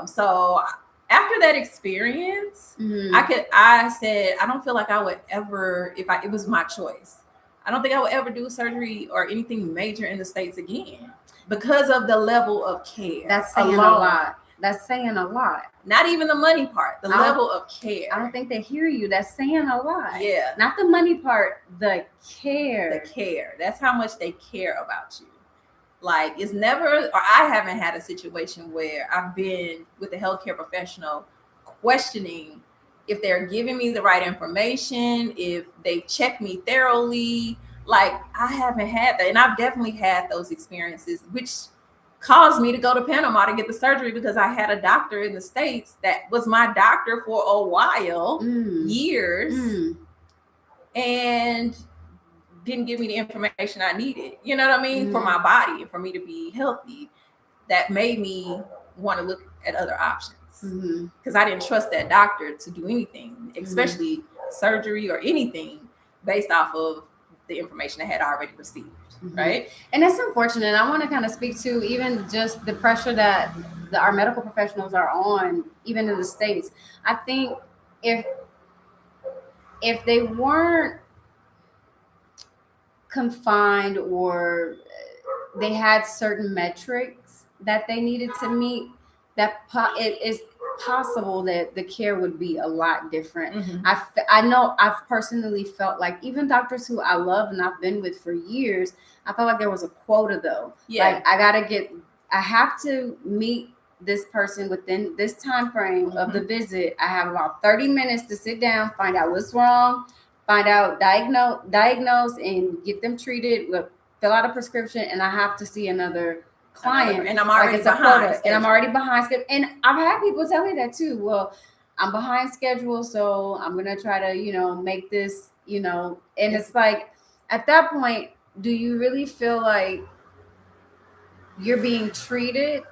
So after that experience, I said, I don't feel like I would ever, it was my choice. I don't think I would ever do surgery or anything major in the States again because of the level of care. That's saying a lot. That's saying a lot. Not even the money part, the level of care. I don't think they hear you. That's saying a lot. Yeah. Not the money part, the care. The care. That's how much they care about you. Like it's never, or I haven't had a situation where I've been with a healthcare professional questioning if they're giving me the right information, if they've checked me thoroughly. Like, I haven't had that. And I've definitely had those experiences, which caused me to go to Panama to get the surgery, because I had a doctor in the States that was my doctor for a while, years, and didn't give me the information I needed, you know what I mean, for my body and for me to be healthy. That made me want to look at other options, because I didn't trust that doctor to do anything, especially surgery or anything, based off of the information I had already received. Right. And that's unfortunate. I want to kind of speak to even just the pressure that our medical professionals are on, even in the States. I think if they weren't confined, or they had certain metrics that they needed to meet, that it is possible that the care would be a lot different. I know I've personally felt like even doctors who I love and I've been with for years, I felt like there was a quota though. Like, I have to meet this person within this time frame of the visit. I have about 30 minutes to sit down, find out what's wrong, find out, diagnose and get them treated, fill out a prescription, and I have to see another client, and I'm already behind. And I'm already behind schedule. And I've had people tell me that too. Well, I'm behind schedule, so I'm gonna try to, make this, and it's like, at that point, do you really feel like you're being treated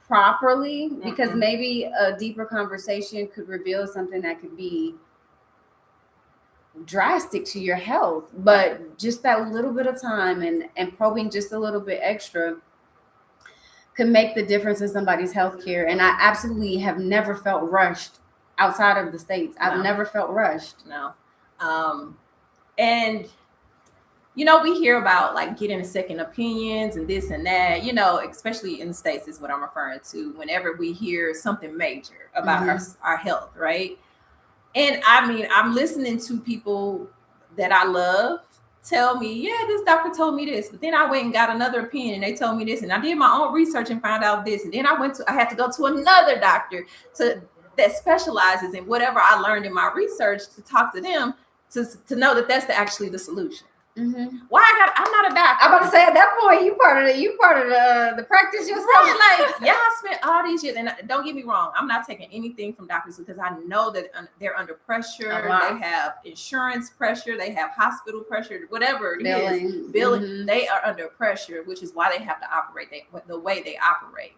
properly? Because maybe a deeper conversation could reveal something that could be drastic to your health, but just that little bit of time and probing just a little bit extra could make the difference in somebody's healthcare. And I absolutely have never felt rushed outside of the States. I've never felt rushed. No. And we hear about like getting second opinions and this and that, especially in the States is what I'm referring to, whenever we hear something major about our health, right? And I mean, I'm listening to people that I love tell me, yeah, this doctor told me this, but then I went and got another opinion and they told me this, and I did my own research and found out this, and then I had to go to another doctor that specializes in whatever I learned in my research to talk to them to know that that's actually the solution. Why I'm not a doctor. I'm about to say, at that point, you part of the practice yourself. Right, like, I spent all these years, and don't get me wrong, I'm not taking anything from doctors, because I know that they're under pressure. They have insurance pressure, they have hospital pressure, whatever it is, billing. They are under pressure, which is why they have to operate the way they operate.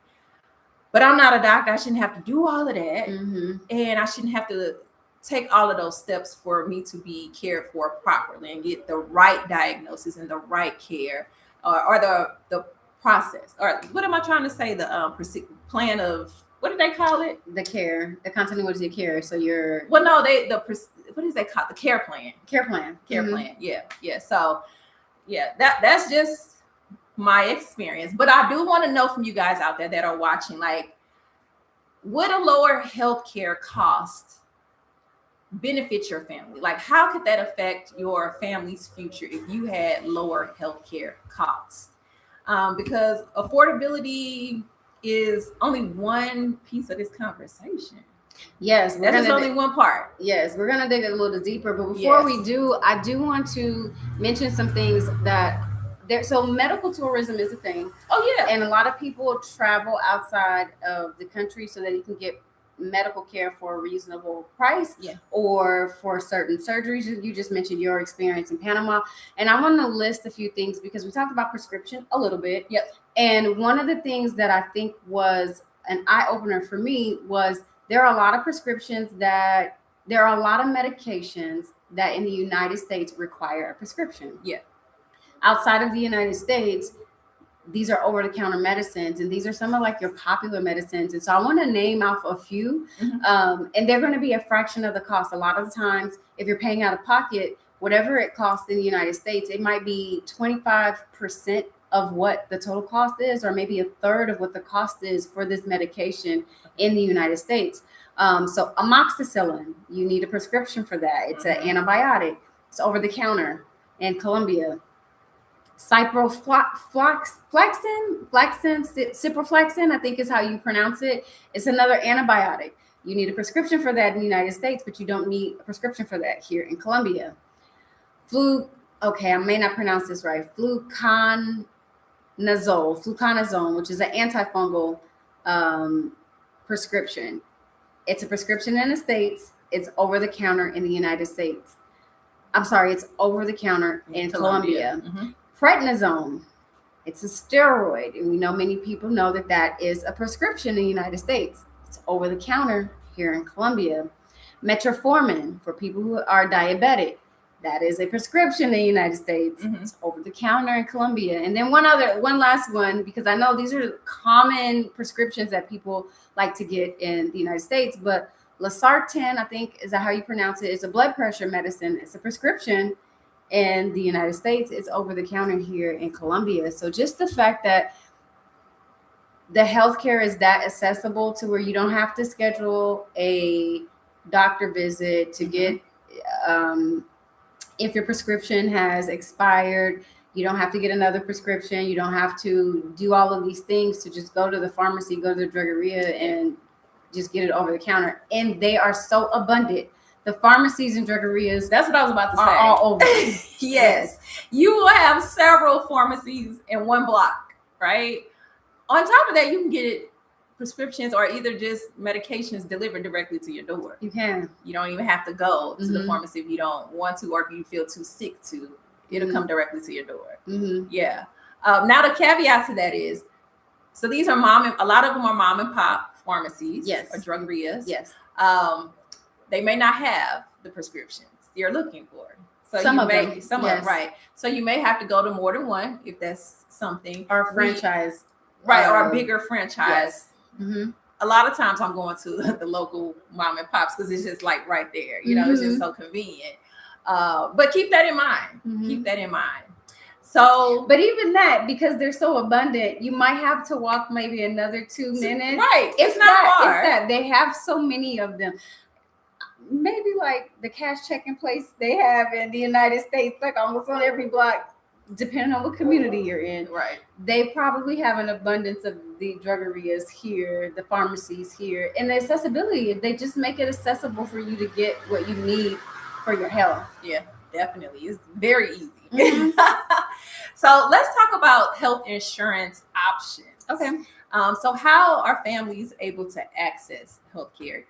But I'm not a doctor. I shouldn't have to do all of that, and I shouldn't have to take all of those steps for me to be cared for properly and get the right diagnosis and the right care, or the process, or what am I trying to say? The plan of, what did they call it? The care, the continuity of care. So you're what is they call the care plan? Care plan. Yeah. So that's just my experience. But I do want to know from you guys out there that are watching, like, would a lower healthcare cost benefit your family? Like, how could that affect your family's future if you had lower healthcare costs? Because affordability is only one piece of this conversation. Yes, that is only one part. Yes, we're gonna dig a little deeper, but before we do, I do want to mention some things that so medical tourism is a thing. Oh yeah, and a lot of people travel outside of the country so that they can get medical care for a reasonable price, or for certain surgeries. You just mentioned your experience in Panama, and I want to list a few things because we talked about prescription a little bit. And one of the things that I think was an eye-opener for me was there are a lot of prescriptions there are a lot of medications that in the United States require a prescription. Outside of the United States, these are over-the-counter medicines, and these are some of like your popular medicines. And so I want to name off a few, and they're going to be a fraction of the cost. A lot of the times, if you're paying out of pocket, whatever it costs in the United States, it might be 25% of what the total cost is, or maybe a third of what the cost is for this medication in the United States. So amoxicillin, you need a prescription for that. It's an antibiotic. It's over-the-counter in Colombia. Ciprofloxacin, I think is how you pronounce it. It's another antibiotic. You need a prescription for that in the United States, but you don't need a prescription for that here in Colombia. I may not pronounce this right. Fluconazole, which is an antifungal prescription. It's a prescription in the States. It's over the counter in the United States. I'm sorry, it's over the counter in Colombia. Prednisone, it's a steroid. And we know many people know that is a prescription in the United States. It's over the counter here in Colombia. Metformin, for people who are diabetic, that is a prescription in the United States. It's over the counter in Colombia. And then one last one, because I know these are common prescriptions that people like to get in the United States, but Losartan, I think, is that how you pronounce it? It's a blood pressure medicine. It's a prescription in the United States. It's over the counter here in Colombia. So just the fact that the healthcare is that accessible to where you don't have to schedule a doctor visit to get, if your prescription has expired, you don't have to get another prescription. You don't have to do all of these things to just go to the pharmacy, go to the drogeria, and just get it over the counter. And they are so abundant. The pharmacies and drogerias, that's what I was about to say, are all over. Yes. You will have several pharmacies in one block, right? On top of that, you can get prescriptions or either just medications delivered directly to your door. You can. You don't even have to go to the pharmacy if you don't want to, or if you feel too sick to. It'll come directly to your door. Yeah. Now the caveat to that is, so these are a lot of them are mom and pop pharmacies, or drogerias. Yes. They may not have the prescriptions you're looking for. So some of them, right. So you may have to go to more than one if that's something. Or a franchise. Right, or a bigger franchise. A lot of times I'm going to the local mom and pops because it's just like right there. You know, it's just so convenient. But keep that in mind. Keep that in mind. So, but even that, because they're so abundant, you might have to walk maybe another 2 minutes. Right. It's not far. It's that. They have so many of them. Maybe like the cash checking place they have in the United States, like almost on every block, depending on what community you're in. Right. They probably have an abundance of the drogerias here, the pharmacies here, and the accessibility. They just make it accessible for you to get what you need for your health. Yeah, definitely. It's very easy. So let's talk about health insurance options. Okay. So how are families able to access healthcare?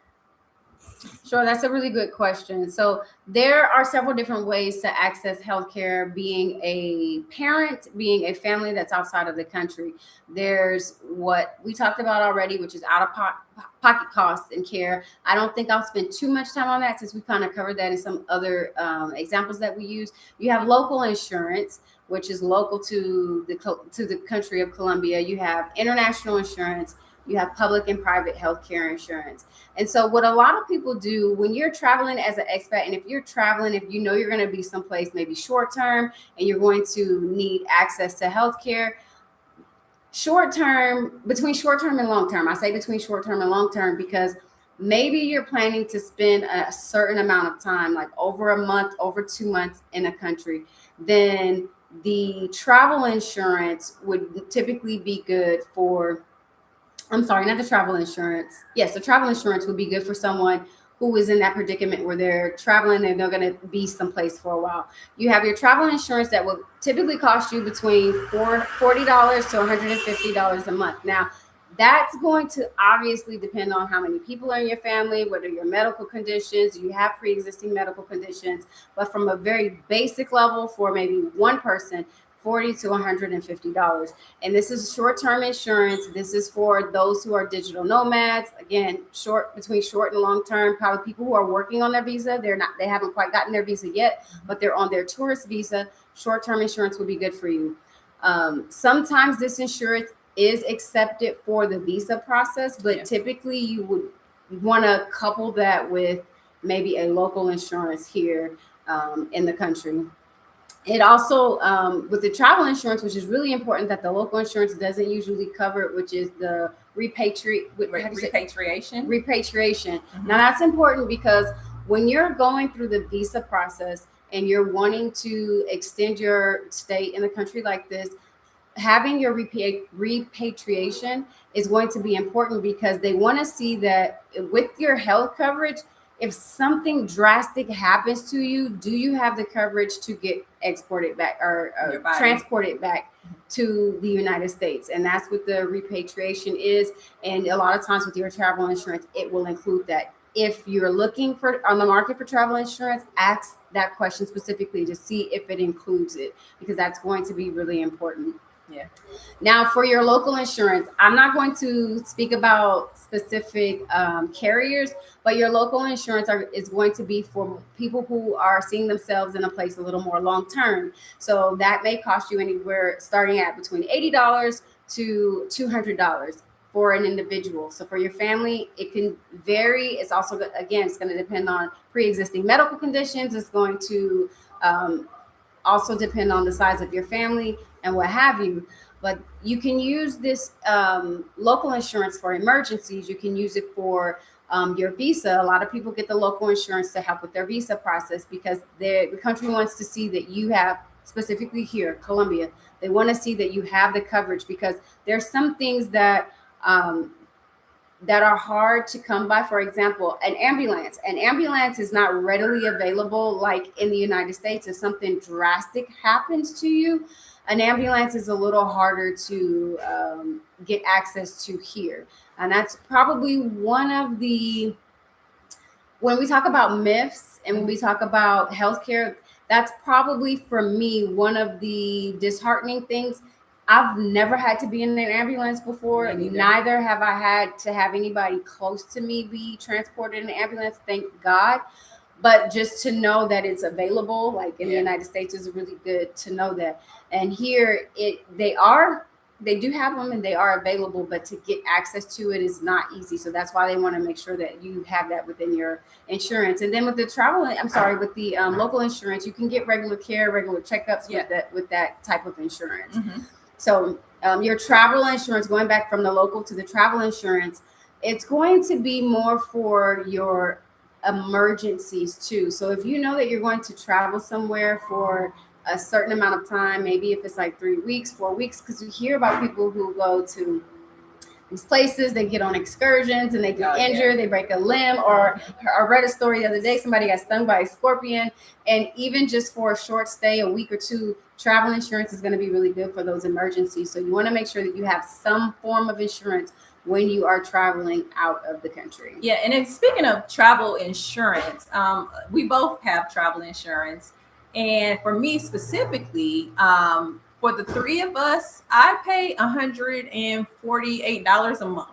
Sure, that's a really good question. So there are several different ways to access healthcare, being a parent, being a family that's outside of the country. There's what we talked about already, which is out-of-pocket costs and care. I don't think I'll spend too much time on that since we kind of covered that in some other examples that we use. You have local insurance, which is local to the country of Colombia. You have international insurance. You have public and private healthcare insurance. And so what a lot of people do when you're traveling as an expat, and if you're traveling, if you know you're going to be someplace maybe short term and you're going to need access to healthcare, between short term and long term, I say between short term and long term because maybe you're planning to spend a certain amount of time, like over a month, over 2 months in a country, then the travel insurance would typically be good for not the travel insurance. Yes, the travel insurance would be good for someone who is in that predicament where they're traveling and they're going to be someplace for a while. You have your travel insurance that will typically cost you between $40 to $150 a month. Now, that's going to obviously depend on how many people are in your family, what are your medical conditions, you have pre-existing medical conditions. But from a very basic level for maybe one person, $40 to $150. And this is short-term insurance. This is for those who are digital nomads. Again, between short and long-term, probably people who are working on their visa. They haven't quite gotten their visa yet, but they're on their tourist visa. Short-term insurance will be good for you. Sometimes this insurance is accepted for the visa process, but typically you would want to couple that with maybe a local insurance here in the country. It also, with the travel insurance, which is really important that the local insurance doesn't usually cover, which is the repatriation. Mm-hmm. Now that's important because when you're going through the visa process and you're wanting to extend your stay in a country like this, having your repatriation is going to be important because they want to see that with your health coverage, if something drastic happens to you, do you have the coverage to get exported back or transported back to the United States? And that's what the repatriation is. And a lot of times with your travel insurance, it will include that. If you're looking for on the market for travel insurance, ask that question specifically to see if it includes it, because that's going to be really important. Yeah. Now, for your local insurance, I'm not going to speak about specific carriers, but your local insurance is going to be for people who are seeing themselves in a place a little more long term. So that may cost you anywhere starting at between $80 to $200 for an individual. So for your family, it can vary. It's also, again, it's going to depend on pre-existing medical conditions. It's going to also depend on the size of your family and what have you. But you can use this local insurance for emergencies. You can use it for your visa. A lot of people get the local insurance to help with their visa process because the country wants to see that you have, specifically here, Colombia, they want to see that you have the coverage, because there's some things that that are hard to come by. For example, an ambulance. An ambulance is not readily available like in the United States. If something drastic happens to you, an ambulance is a little harder to get access to here. And that's probably one of the, when we talk about myths and when we talk about healthcare, that's probably for me one of the disheartening things. I've never had to be in an ambulance before. Neither have I had to have anybody close to me be transported in an ambulance, thank God. But just to know that it's available, like in the United States, is really good to know that. And here, they do have them and they are available, but to get access to it is not easy. So that's why they want to make sure that you have that within your insurance. And then with the with the local insurance, you can get regular care, regular checkups with that type of insurance. Mm-hmm. So your travel insurance, going back from the local to the travel insurance, it's going to be more for your emergencies too. So if you know that you're going to travel somewhere for a certain amount of time, maybe if it's like 3 weeks, 4 weeks, because we hear about people who go to these places, they get on excursions and they get injured, they break a limb, or I read a story the other day, somebody got stung by a scorpion. And even just for a short stay, a week or two, travel insurance is going to be really good for those emergencies. So you want to make sure that you have some form of insurance when you are traveling out of the country. Yeah, and then speaking of travel insurance, we both have travel insurance. And for me specifically, for the three of us, I pay $148 a month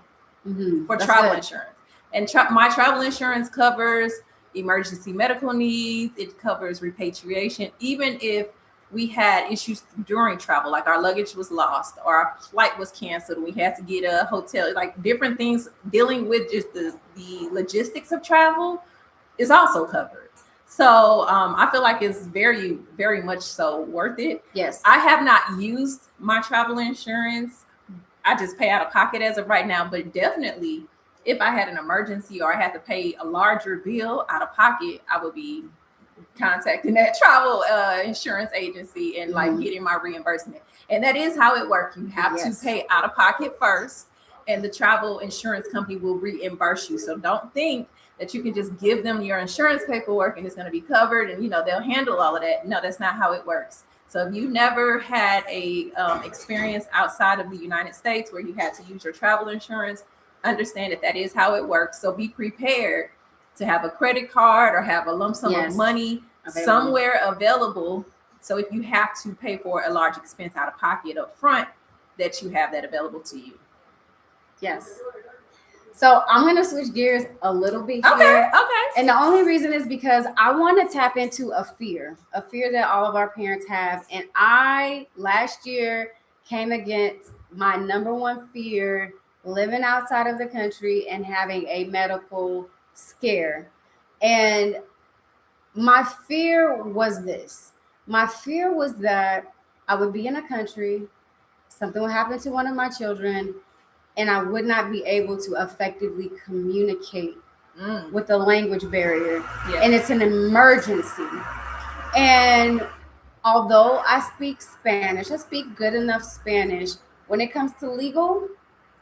for travel insurance. And my travel insurance covers emergency medical needs. It covers repatriation, even if we had issues during travel, like our luggage was lost or our flight was canceled and we had to get a hotel, like different things dealing with just the logistics of travel is also covered. So I feel like it's very, very much so worth it. Yes. I have not used my travel insurance. I just pay out of pocket as of right now, but definitely if I had an emergency or I had to pay a larger bill out of pocket, I would be contacting that travel insurance agency and like getting my reimbursement. And that is how it works. You have to pay out of pocket first, and the travel insurance company will reimburse you. So don't think that you can just give them your insurance paperwork and it's going to be covered and they'll handle all of that. No, that's not how it works. So if you never had a experience outside of the United States where you had to use your travel insurance, understand that is how it works. So be prepared to have a credit card or have a lump sum of money somewhere available. So if you have to pay for a large expense out of pocket up front, that you have that available to you. Yes. So I'm going to switch gears a little bit here. Okay. And the only reason is because I want to tap into a fear that all of our parents have. And I, last year, came against my number one fear, living outside of the country and having a medical scare. And my fear was this. My fear was that I would be in a country, something would happen to one of my children, and I would not be able to effectively communicate with the language barrier. Yeah. And it's an emergency. And although I speak Spanish, I speak good enough Spanish. When it comes to legal,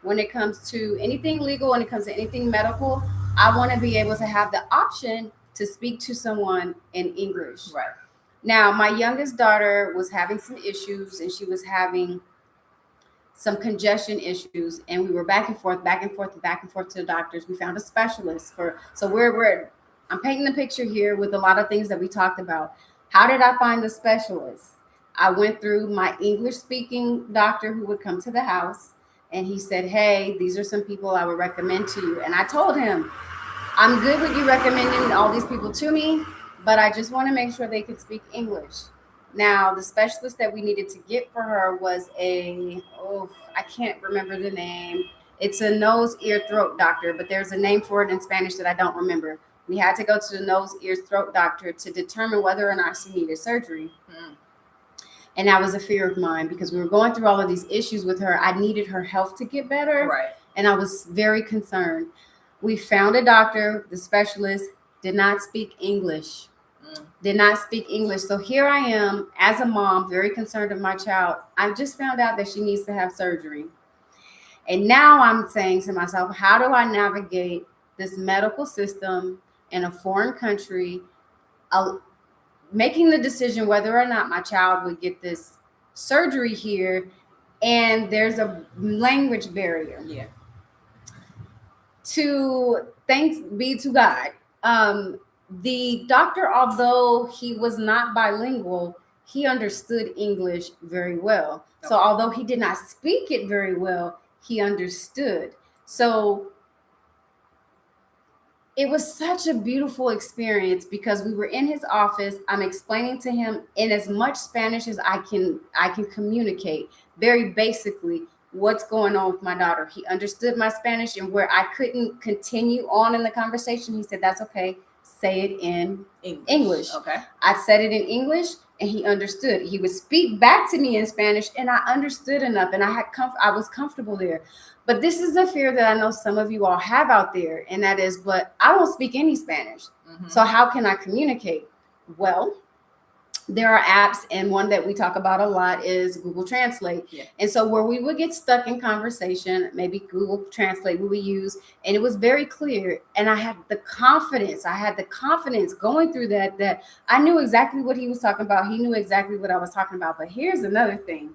when it comes to anything legal, when it comes to anything medical, I want to be able to have the option to speak to someone in English. Right. Now, my youngest daughter was having some issues, and she was having some congestion issues, and we were back and forth, back and forth, back and forth to the doctors. We found a specialist for, so we're I'm painting the picture here with a lot of things that we talked about. How did I find the specialist? I went through my English speaking doctor who would come to the house, and he said, hey, these are some people I would recommend to you. And I told him, I'm good with you recommending all these people to me, but I just want to make sure they could speak English. Now, the specialist that we needed to get for her was I can't remember the name. It's a nose, ear, throat doctor, but there's a name for it in Spanish that I don't remember. We had to go to the nose, ear, throat doctor to determine whether or not she needed surgery. And that was a fear of mine because we were going through all of these issues with her. I needed her health to get better. Right. And I was very concerned. We found a doctor, the specialist did not speak English. Did not speak English. So here I am as a mom, very concerned of my child. I just found out that she needs to have surgery. And now I'm saying to myself, how do I navigate this medical system in a foreign country, making the decision whether or not my child would get this surgery here, and there's a language barrier. Yeah. Thanks be to God. The doctor, although he was not bilingual, he understood English very well. Okay. So although he did not speak it very well, he understood. So it was such a beautiful experience because we were in his office. I'm explaining to him in as much Spanish as I can communicate, very basically, what's going on with my daughter. He understood my Spanish, and where I couldn't continue on in the conversation, he said, that's okay. Say it in English. Okay. I said it in English, and he understood. He would speak back to me in Spanish, and I understood enough, and I was comfortable there. But this is a fear that I know some of you all have out there, and that is, but I don't speak any Spanish. So how can I communicate? Well, there are apps, and one that we talk about a lot is Google Translate. Yeah. And so where we would get stuck in conversation, maybe Google Translate we would use, and it was very clear. And I had the confidence going through that I knew exactly what he was talking about. He knew exactly what I was talking about. But here's another thing.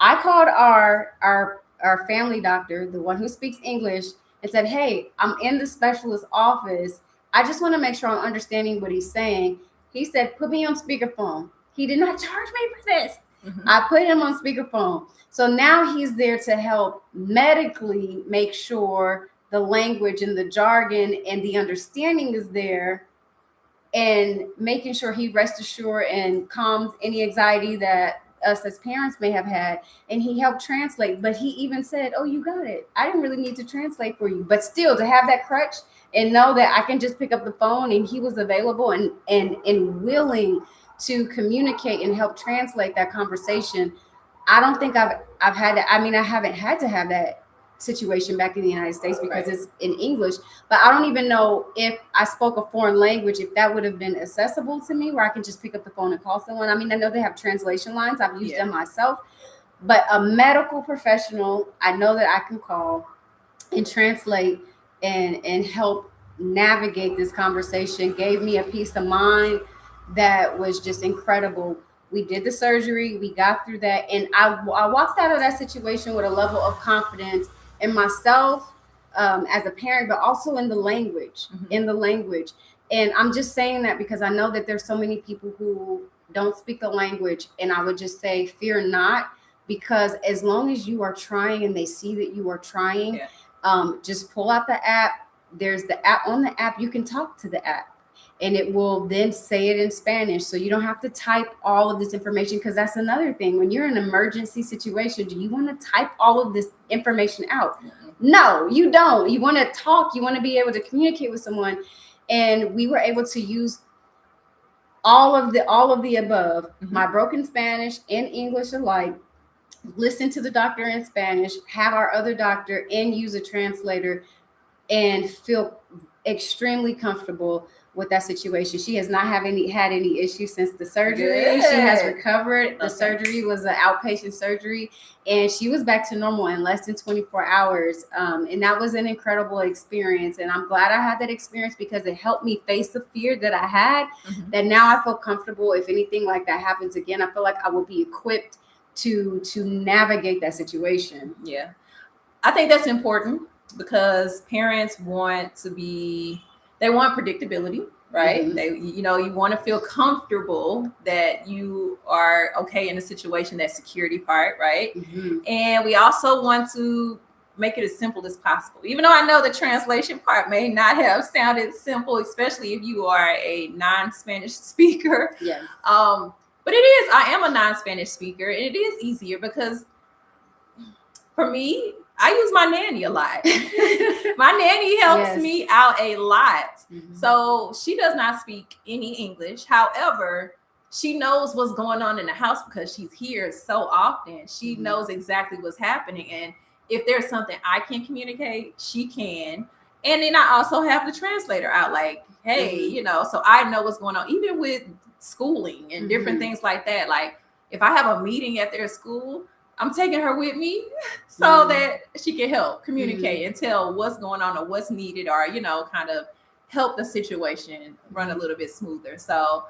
I called our family doctor, the one who speaks English, and said, hey, I'm in the specialist office. I just want to make sure I'm understanding what he's saying. He said, put me on speakerphone. He did not charge me for this. I put him on speakerphone. So now he's there to help medically make sure the language and the jargon and the understanding is there, and making sure he rests assured and calms any anxiety that us as parents may have had. And he helped translate, but he even said, oh, you got it. I didn't really need to translate for you. But still, to have that crutch and know that I can just pick up the phone, and he was available and willing to communicate and help translate that conversation. I don't think I've had that. I mean, I haven't had to have that situation back in the United States because it's in English, but I don't even know if I spoke a foreign language, if that would have been accessible to me, where I can just pick up the phone and call someone. I mean, I know they have translation lines. I've used them myself, but a medical professional, I know that I can call and translate and help navigate this conversation, gave me a peace of mind that was just incredible. We did the surgery, we got through that, and I walked out of that situation with a level of confidence in myself as a parent, but also in the language, And I'm just saying that because I know that there's so many people who don't speak the language, and I would just say, fear not, because as long as you are trying and they see that you are trying, just pull out the app. There's the app. On the app, you can talk to the app, and it will then say it in Spanish. So you don't have to type all of this information, because that's another thing. When you're in an emergency situation, do you want to type all of this information out? No, you don't. You want to talk. You want to be able to communicate with someone. And we were able to use all of the above, my broken Spanish and English alike, listen to the doctor in Spanish, have our other doctor and use a translator, and feel extremely comfortable with that situation. She has not had any issues since the surgery. Good. She has recovered. The Okay. surgery was an outpatient surgery, and she was back to normal in less than 24 hours. And that was an incredible experience. And I'm glad I had that experience because it helped me face the fear that I had. Mhm. That now I feel comfortable. If anything like that happens again, I feel like I will be equipped to navigate that situation. Yeah. I think that's important because parents want predictability, right? Mhm. You want to feel comfortable that you are okay in a situation, that security part, right? Mhm. And we also want to make it as simple as possible. Even though I know the translation part may not have sounded simple, especially if you are a non-Spanish speaker. Yes. But it is, I am a non-Spanish speaker, and it is easier because for me, I use my nanny a lot. My nanny helps Yes. me out a lot. Mhm. So she does not speak any English. However, she knows what's going on in the house because she's here so often. She Mhm. knows exactly what's happening. And if there's something I can communicate, she can. And then I also have the translator out, like, hey, Mhm. so I know what's going on, even with schooling and different Mhm. things like that. Like, if I have a meeting at their school, I'm taking her with me so that she can help communicate and tell what's going on or what's needed, or, kind of help the situation run a little bit smoother. So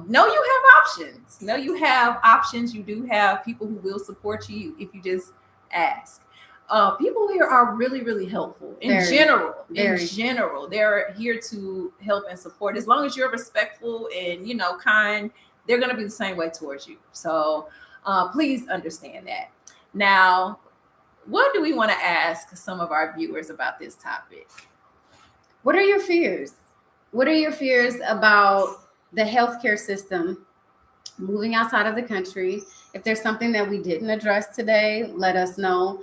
know you have options. Know you have options. You do have people who will support you if you just ask. People here are really, really helpful in Very. general. Very. In general, they're here to help and support. As long as you're respectful and, kind, they're going to be the same way towards you. So please understand that. Now, what do we want to ask some of our viewers about this topic? What are your fears? What are your fears about the healthcare system moving outside of the country? If there's something that we didn't address today, let us know.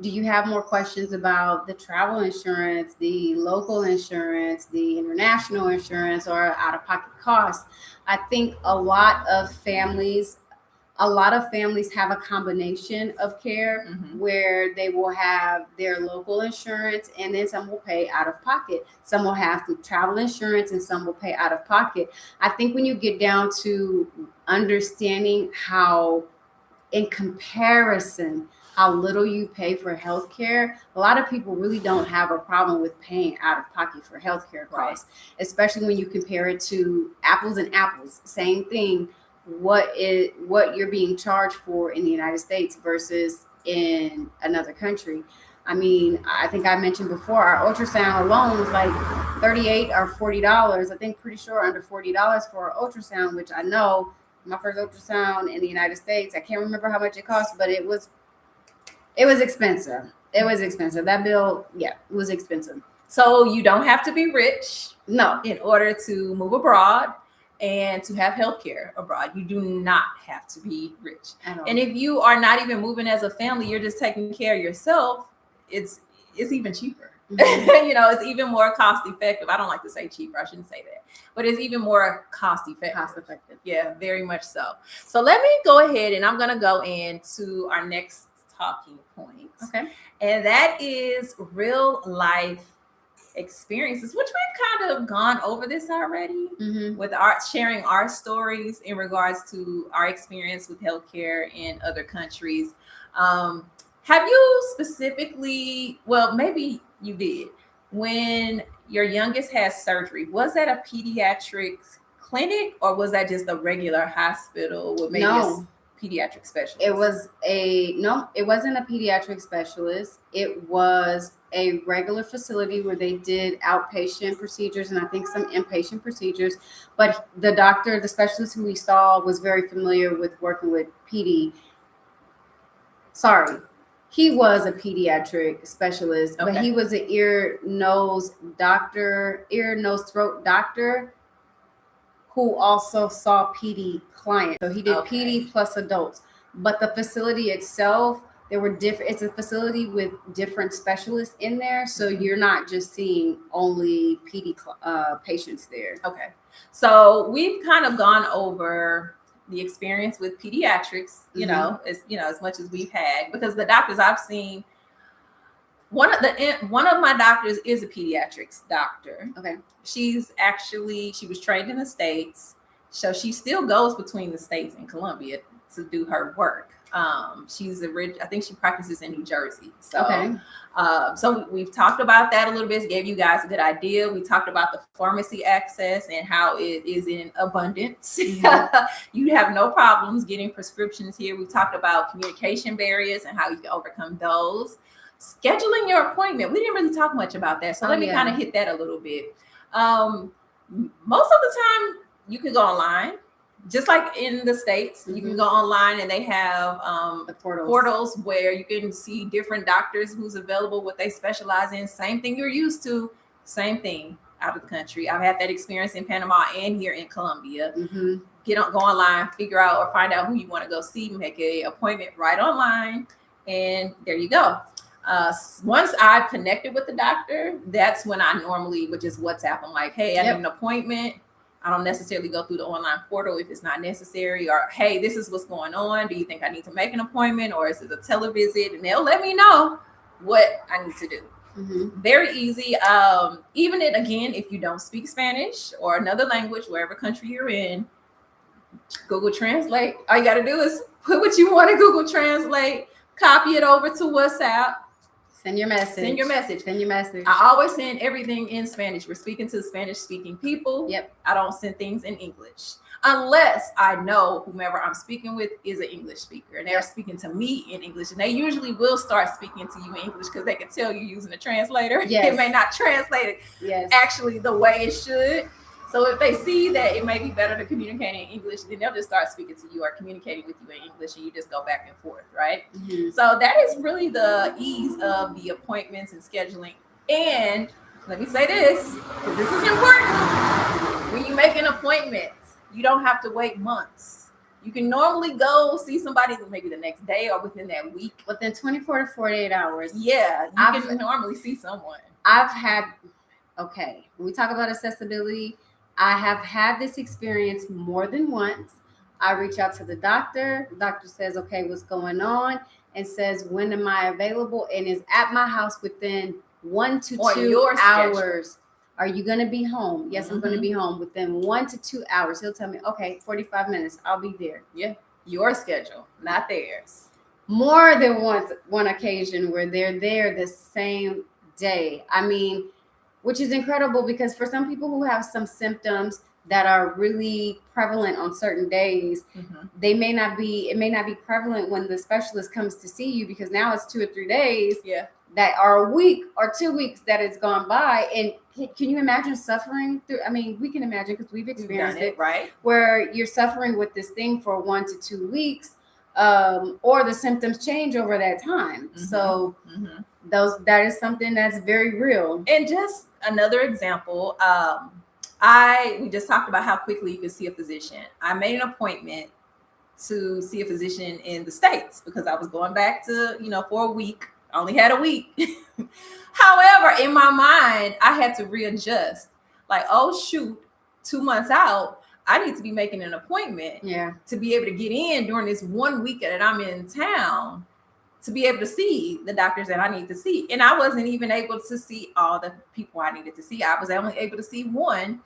Do you have more questions about the travel insurance, the local insurance, the international insurance, or out-of-pocket costs? I think a lot of families have a combination of care where they will have their local insurance, and then some will pay out of pocket. Some will have the travel insurance and some will pay out of pocket. I think when you get down to understanding how, in comparison, how little you pay for healthcare, a lot of people really don't have a problem with paying out of pocket for healthcare costs, especially when you compare it to apples and apples. Same thing. What you're being charged for in the United States versus in another country. I mean, I think I mentioned before, our ultrasound alone was like $38 or $40. I think pretty sure under $40 for an ultrasound, which I know my first ultrasound in the United States, I can't remember how much it cost, but it was expensive. It was expensive. That bill, it was expensive. So you don't have to be rich, no, in order to move abroad and to have healthcare abroad. You do not have to be rich. And if you are not even moving as a family, you're just taking care of yourself, it's even cheaper. It's even more cost effective. I don't like to say cheaper. I shouldn't say that. But it's even more cost effective. Yeah, very much so. So let me go ahead and I'm going to go into our next talking point. Okay. And that is real life experiences, which we've kind of gone over this already with sharing our stories in regards to our experience with healthcare in other countries. Have you specifically, well, maybe you did, when your youngest had surgery, was that a pediatric clinic or was that just a regular hospital with maybe a pediatric specialist? It wasn't a pediatric specialist. It was a regular facility where they did outpatient procedures and I think some inpatient procedures. But the specialist who we saw was very familiar with working with he was a pediatric specialist, but he was an ear, nose, throat doctor who also saw PD clients. So he did PD plus adults. But the facility itself, it's a facility with different specialists in there. So you're not just seeing only PD patients there. Okay. So we've kind of gone over the experience with pediatrics, as much as we've had, because the doctors I've seen, One of my doctors is a pediatrics doctor. Okay. She was trained in the States, so she still goes between the States and Colombia to do her work. I think she practices in New Jersey. So, okay. So we've talked about that a little bit. Gave you guys a good idea. We talked about the pharmacy access and how it is in abundance. Mm-hmm. You have no problems getting prescriptions here. We talked about communication barriers and how you can overcome those. Scheduling your appointment. We didn't really talk much about that, so let me kind of hit that a little bit. Most of the time, you can go online. Just like in the States, you can go online and they have the portals where you can see different doctors who's available, what they specialize in. Same thing you're used to, same thing out of the country. I've had that experience in Panama and here in Colombia. Mm-hmm. Go online, figure out or find out who you want to go see, make an appointment right online, and there you go. Once I've connected with the doctor, that's when I normally would just WhatsApp them like, hey, I need an appointment. I don't necessarily go through the online portal if it's not necessary, or, hey, this is what's going on. Do you think I need to make an appointment, or is it a televisit? And they'll let me know what I need to do. Mm-hmm. Very easy. Even if you don't speak Spanish or another language, wherever country you're in, Google Translate. All you got to do is put what you want to Google Translate, copy it over to WhatsApp. Send your message. I always send everything in Spanish. We're speaking to Spanish-speaking people. Yep. I don't send things in English unless I know whomever I'm speaking with is an English speaker and they're speaking to me in English. And they usually will start speaking to you in English because they can tell you're using a translator. Yes. It may not translate it actually the way it should. So if they see that it may be better to communicate in English, then they'll just start speaking to you or communicating with you in English, and you just go back and forth, right? Mm-hmm. So that is really the ease of the appointments and scheduling. And let me say this, because this is important. When you make an appointment, you don't have to wait months. You can normally go see somebody maybe the next day or within that week. Within 24 to 48 hours. Yeah, you can normally see someone. When we talk about accessibility, I have had this experience more than once. I reach out to the doctor. The doctor says, okay, what's going on? And says, when am I available? And is at my house within 1 to 2 hours. Are you going to be home? Yes, I'm going to be home within 1 to 2 hours. He'll tell me, okay, 45 minutes. I'll be there. Yeah. Your schedule, not theirs. More than one occasion where they're there the same day. I mean, which is incredible because for some people who have some symptoms that are really prevalent on certain days, it may not be prevalent when the specialist comes to see you, because now it's 2 or 3 days that are a week or 2 weeks that it's gone by. And can you imagine suffering through? I mean, we can imagine because we've experienced it, right? Where you're suffering with this thing for 1 to 2 weeks, or the symptoms change over that time. So that is something that's very real. And just another example, we just talked about how quickly you can see a physician. I made an appointment to see a physician in the States because I was going back to, for a week. I only had a week. However, in my mind, I had to readjust. Like, oh, shoot, 2 months out, I need to be making an appointment to be able to get in during this 1 week that I'm in town to be able to see the doctors that I need to see. And I wasn't even able to see all the people I needed to see. I was only able to see one.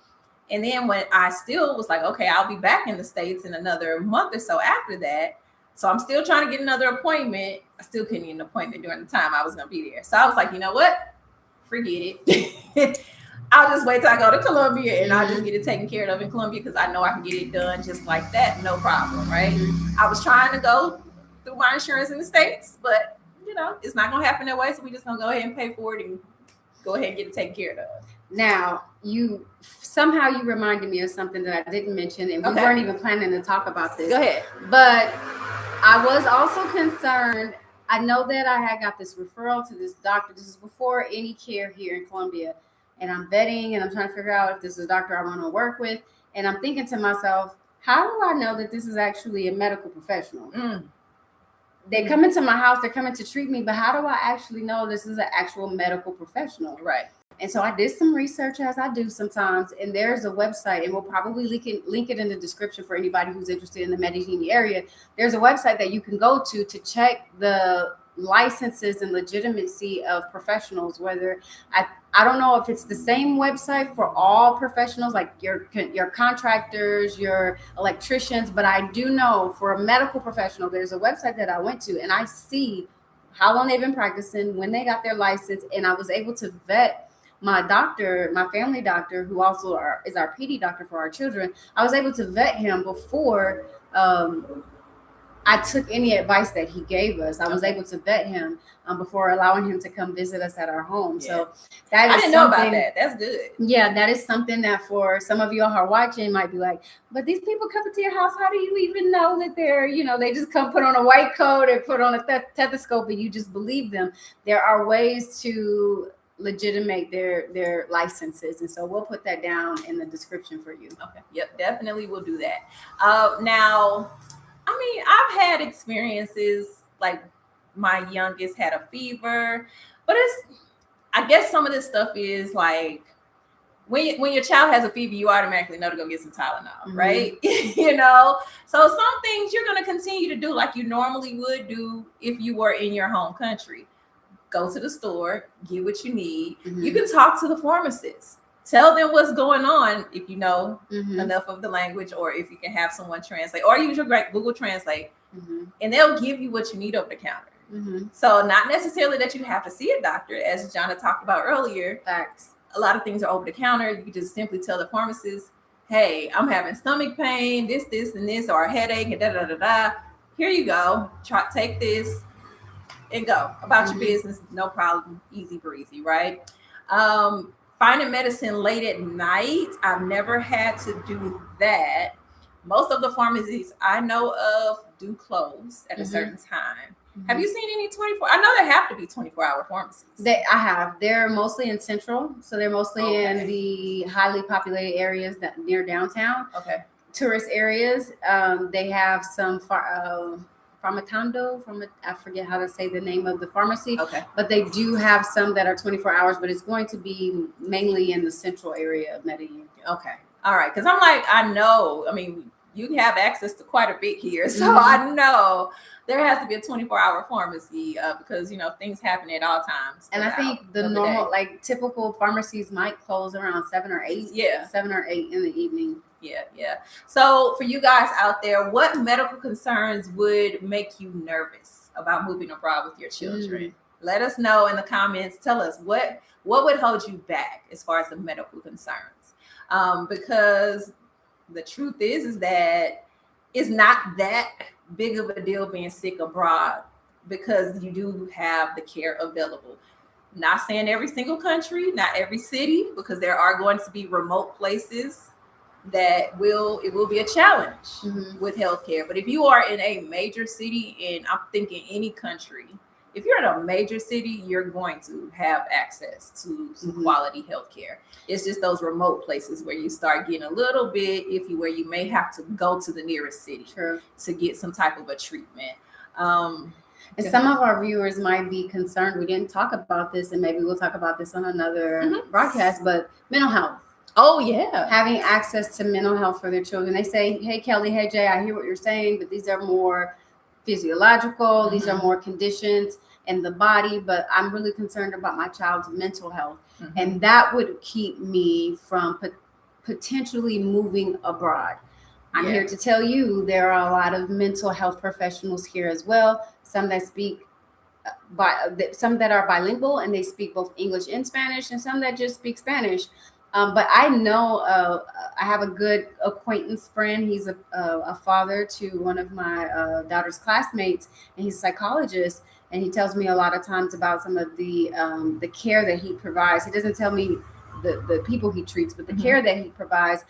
And then when I still was like, okay, I'll be back in the States in another month or so after that. So I'm still trying to get another appointment. I still couldn't get an appointment during the time I was going to be there. So I was like, you know what? Forget it. I'll just wait till I go to Colombia and I'll just get it taken care of in Colombia because I know I can get it done just like that. No problem, right? I was trying to go through my insurance in the States, but it's not going to happen that way. So we just going to go ahead and pay for it and go ahead and get it taken care of. Now, you reminded me of something that I didn't mention, and we weren't even planning to talk about this. Go ahead. But I was also concerned. I know that I had got this referral to this doctor. This is before any care here in Colombia. And I'm vetting and I'm trying to figure out if this is a doctor I want to work with. And I'm thinking to myself, how do I know that this is actually a medical professional? They come into my house, they're coming to treat me, but how do I actually know this is an actual medical professional? Right. And so I did some research, as I do sometimes, and there's a website, and we'll probably link it in the description for anybody who's interested in the Medellín area. There's a website that you can go to check the licenses and legitimacy of professionals, whether I don't know if it's the same website for all professionals, like your contractors, your electricians, but I do know for a medical professional, there's a website that I went to and I see how long they've been practicing, when they got their license, and I was able to vet my doctor, my family doctor, who also is our PD doctor for our children. I was able to vet him before I took any advice that he gave us. I was able to vet him before allowing him to come visit us at our home. Yeah. So that is I didn't know about that. That's good. Yeah, that is something that for some of you who are watching might be like, but these people come to your house, how do you even know that they're, they just come put on a white coat or put on a stethoscope and you just believe them. There are ways to legitimate their licenses, and so we'll put that down in the description for you. Okay. Yep, definitely we'll do that. Now, I mean, I've had experiences like my youngest had a fever, but I guess some of this stuff is like when your child has a fever, you automatically know to go get some Tylenol, right? So some things you're going to continue to do like you normally would do if you were in your home country. Go to the store, get what you need. You can talk to the pharmacist. Tell them what's going on if you know enough of the language, or if you can have someone translate, or use your Google Translate, and they'll give you what you need over the counter. So not necessarily that you have to see a doctor, as Jonna talked about earlier. Facts. A lot of things are over the counter. You can just simply tell the pharmacist, hey, I'm having stomach pain, this, and this, or a headache, and da-da-da-da. Here you go. Take this and go about your business. No problem. Easy breezy, right? Finding medicine late at night, I've never had to do that. Most of the pharmacies I know of do close at a certain time. Have you seen any 24? I know there have to be 24-hour pharmacies. I have. They're mostly in Central, so they're mostly in the highly populated areas that near downtown. Okay. Tourist areas. They have some Farmacando, I forget how to say the name of the pharmacy. Okay. But they do have some that are 24 hours, but it's going to be mainly in the central area of Medellin. Okay. All right. Because I'm like, I know, I mean, you have access to quite a bit here. So I know there has to be a 24-hour pharmacy because, things happen at all times. And I think the normal, like typical pharmacies might close around 7 or 8. Yeah. 7 or 8 in the evening. Yeah. So for you guys out there, what medical concerns would make you nervous about moving abroad with your children? Let us know in the comments. Tell us what would hold you back as far as the medical concerns. Because the truth is that it's not that big of a deal being sick abroad, because you do have the care available. Not saying every single country, not every city, because there are going to be remote places that it will be a challenge with healthcare. But if you are in a major city, and I'm thinking any country, if you're in a major city, you're going to have access to some quality healthcare. It's just those remote places where you start getting a little bit iffy, where you may have to go to the nearest city to get some type of a treatment. And some of our viewers might be concerned. We didn't talk about this, and maybe we'll talk about this on another broadcast, but mental health. Oh, yeah. Having access to mental health for their children. They say, hey, Kelly, hey, Jay, I hear what you're saying, but these are more physiological. These are more conditions in the body, but I'm really concerned about my child's mental health. And that would keep me from potentially moving abroad. I'm here to tell you there are a lot of mental health professionals here as well. Some that some that are bilingual and they speak both English and Spanish, and some that just speak Spanish. But I know I have a good acquaintance friend. He's a father to one of my daughter's classmates, and he's a psychologist. And he tells me a lot of times about some of the care that he provides. He doesn't tell me the people he treats, but the care that he provides,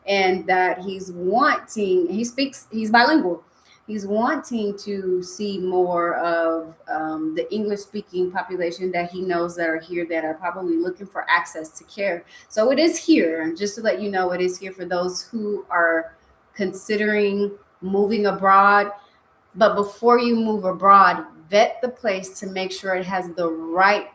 and that he's bilingual. He's wanting to see more of the English-speaking population that he knows that are here, that are probably looking for access to care. So it is here. Just to let you know, it is here for those who are considering moving abroad. But before you move abroad, vet the place to make sure it has the right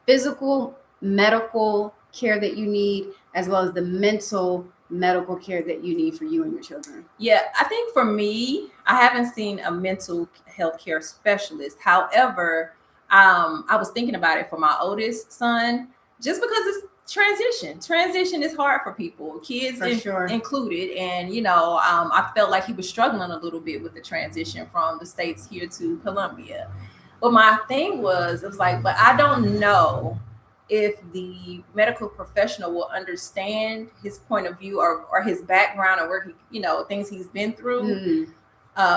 physical, medical care that you need, as well as the mental medical care that you need for you and your children. Yeah, I think for me, I haven't seen a mental health care specialist. However, I was thinking about it for my oldest son, just because it's transition is hard for people, kids included. And I felt like he was struggling a little bit with the transition from the States here to Colombia. But my thing was, it was like, but I don't know if the medical professional will understand his point of view or his background, or where he, things he's been through.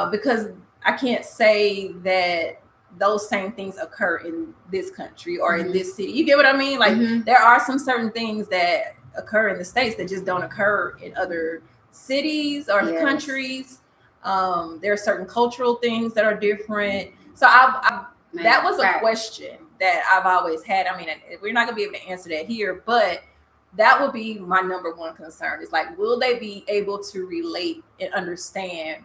Because I can't say that those same things occur in this country or in this city. You get what I mean? Like there are some certain things that occur in the States that just don't occur in other cities or countries. There are certain cultural things that are different. So that was a question that I've always had. I mean, we're not gonna be able to answer that here, but that would be my number one concern. Is like, will they be able to relate and understand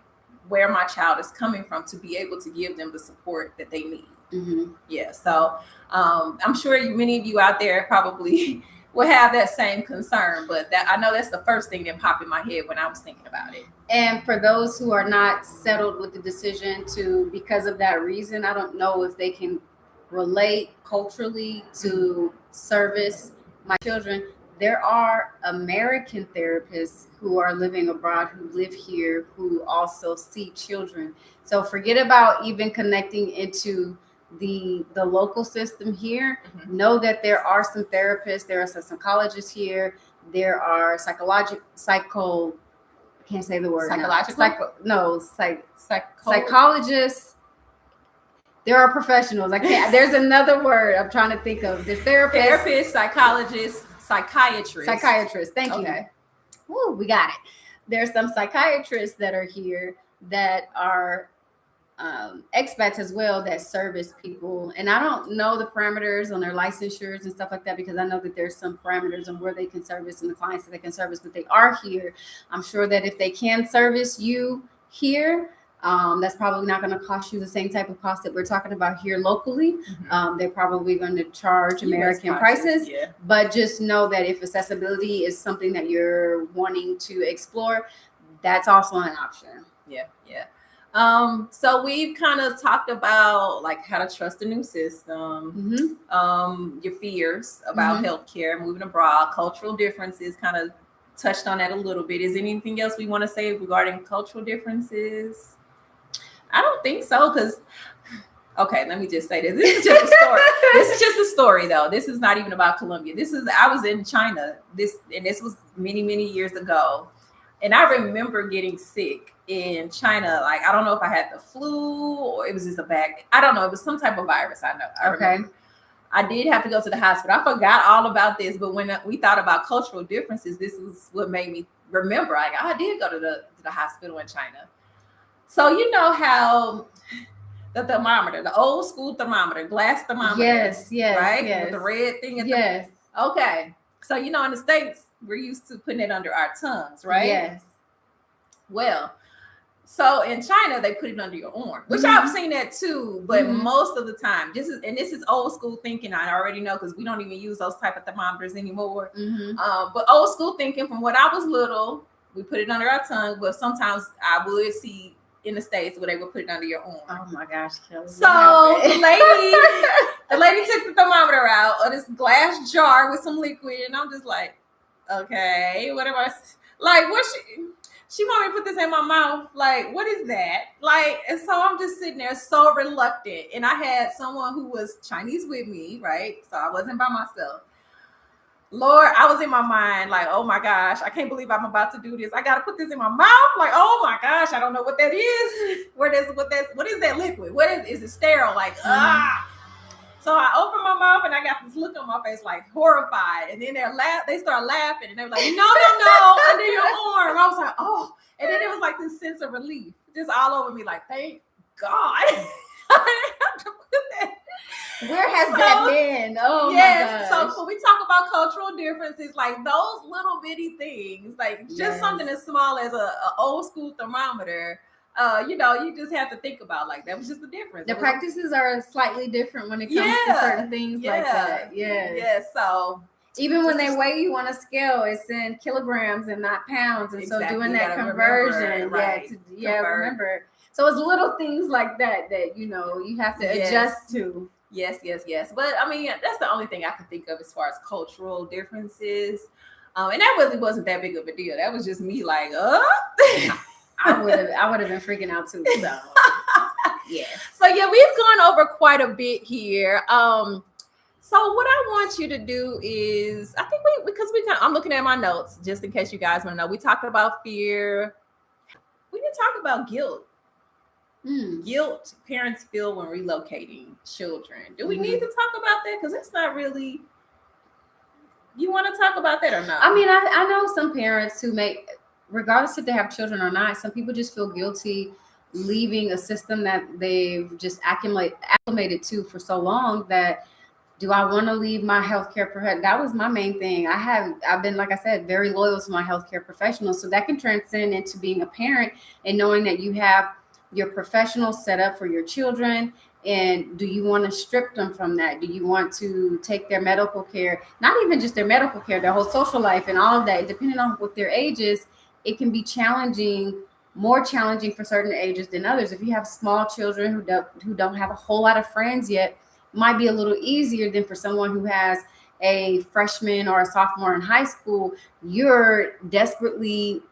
where my child is coming from to be able to give them the support that they need? Yeah. So I'm sure many of you out there probably will have that same concern, but I know that's the first thing that popped in my head when I was thinking about it. And for those who are not settled with the decision because of that reason, I don't know if they can relate culturally to service my children. There are American therapists who are living abroad, who live here, who also see children. So forget about even connecting into the local system here. Know that there are some therapists, there are some psychologists here, there are psychologists. There are professionals. There's another word I'm trying to think of. There's therapists, psychologists, psychiatrists. Thank you. Woo, we got it. There's some psychiatrists that are here that are expats as well, that service people. And I don't know the parameters on their licensures and stuff like that, because I know that there's some parameters on where they can service and the clients that they can service, but they are here. I'm sure that if they can service you here, that's probably not going to cost you the same type of cost that we're talking about here locally. They're probably going to charge American prices, but just know that if accessibility is something that you're wanting to explore, that's also an option. Yeah. So we've kind of talked about like how to trust a new system, your fears about healthcare, moving abroad, cultural differences, kind of touched on that a little bit. Is there anything else we want to say regarding cultural differences? I don't think so, because okay, let me just say this. This is just a story. This is just a story, though. This is not even about Colombia. I was in China. This was many, many years ago. And I remember getting sick in China. Like, I don't know if I had the flu or it was just I don't know. It was some type of virus. I know. I remember. I did have to go to the hospital. I forgot all about this, but when we thought about cultural differences, this is what made me remember. Like, I did go to the hospital in China. So you know how the thermometer, the old school thermometer, glass thermometer. Yes. Right? Yes. With the red thing. Okay. So, in the States, we're used to putting it under our tongues, right? Yes. Well, so in China, they put it under your arm, which I've seen that too. But most of the time, this is old school thinking. I already know, because we don't even use those type of thermometers anymore. But old school thinking, from when I was little, we put it under our tongue. But sometimes I would see in the States where they would put it under your arm. Oh my gosh, Kelly. So the lady took the thermometer out of this glass jar with some liquid, and I'm just like, okay, what am I like? What she want me to put this in my mouth? Like, what is that? Like, and so I'm just sitting there so reluctant, and I had someone who was Chinese with me, right? So I wasn't by myself. Lord, I was in my mind like, oh my gosh, I can't believe I'm about to do this. I got to put this in my mouth. Like, oh my gosh, I don't know what that is. What is that liquid? Is it sterile? Like, So I opened my mouth and I got this look on my face, like horrified. And then they start laughing, and they were like, no, under your arm. I was like, oh. And then it was like this sense of relief just all over me, like, thank God. I have to put that. Where has that been? Oh, yes. My gosh. So when we talk about cultural differences, like those little bitty things, like just something as small as a old school thermometer, you just have to think about, like, that was just the difference. The practices are slightly different when it comes to certain things like that. Yes. So even when they weigh you on a scale, it's in kilograms and not pounds. And so doing that conversion, remember. So it's little things like that you have to adjust to. Yes, yes, yes. But I mean, that's the only thing I can think of as far as cultural differences. And that really wasn't that big of a deal. That was just me like, I would have been freaking out too. So yeah. So yeah, we've gone over quite a bit here. So what I want you to do is, I think I'm looking at my notes just in case you guys want to know. We talked about fear. We didn't talk about guilt. Guilt parents feel when relocating children. Do we need to talk about that? Because it's not really. You want to talk about that or not? I mean, I know some parents who regardless if they have children or not, some people just feel guilty leaving a system that they've just acclimated to for so long that do I want to leave my healthcare professional? That was my main thing. I've been, like I said, very loyal to my healthcare professional. So that can transcend into being a parent and knowing that you have your professional set up for your children. And do you want to strip them from that? Do you want to take their medical care, not even just their medical care, their whole social life and all of that, depending on what their age is, it can be challenging, more challenging for certain ages than others. If you have small children who don't have a whole lot of friends yet, might be a little easier than for someone who has a freshman or a sophomore in high school. You're desperately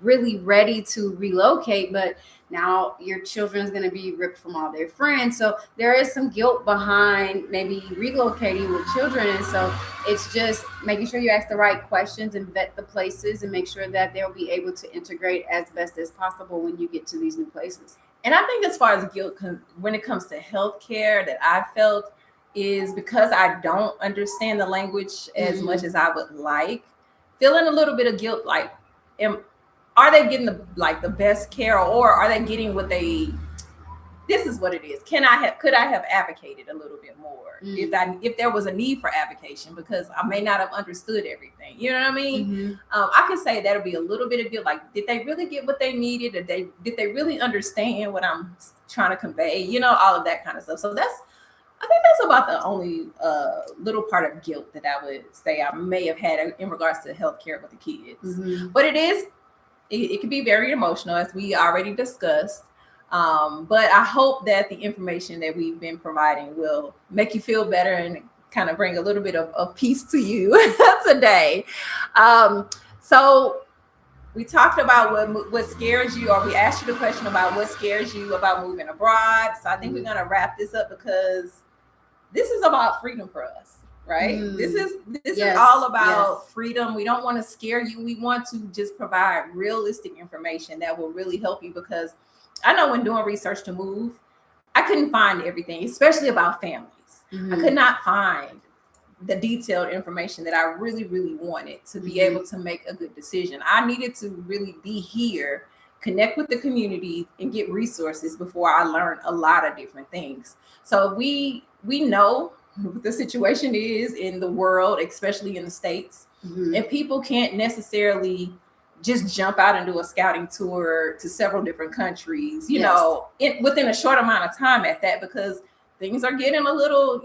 really ready to relocate, but now your children's going to be ripped from all their friends. So there is some guilt behind maybe relocating with children. And so it's just making sure you ask the right questions and vet the places and make sure that they'll be able to integrate as best as possible when you get to these new places. And I think as far as guilt, when it comes to healthcare, that I felt is because I don't understand the language as much as I would like, feeling a little bit of guilt, like, are they getting the best care, or are they getting what they? This is what it is. Could I have advocated a little bit more if there was a need for advocation, because I may not have understood everything. You know what I mean? I can say that'll be a little bit of guilt. Like, did they really get what they needed? Did they really understand what I'm trying to convey? You know, all of that kind of stuff. So I think that's about the only little part of guilt that I would say I may have had in regards to healthcare with the kids. But it can be very emotional, as we already discussed. But I hope that the information that we've been providing will make you feel better and kind of bring a little bit of peace to you today. So we talked about what scares you, or we asked you the question about what scares you about moving abroad. So I think we're going to wrap this up, because this is about freedom for us, right? This is all about freedom. We don't want to scare you. We want to just provide realistic information that will really help you, because I know when doing research to move, I couldn't find everything, especially about families. I could not find the detailed information that I really, really wanted to be able to make a good decision. I needed to really be here, connect with the community, and get resources before I learned a lot of different things. So we know what the situation is in the world, especially in the States, and people can't necessarily just jump out and do a scouting tour to several different countries, you know, within a short amount of time at that, because things are getting a little,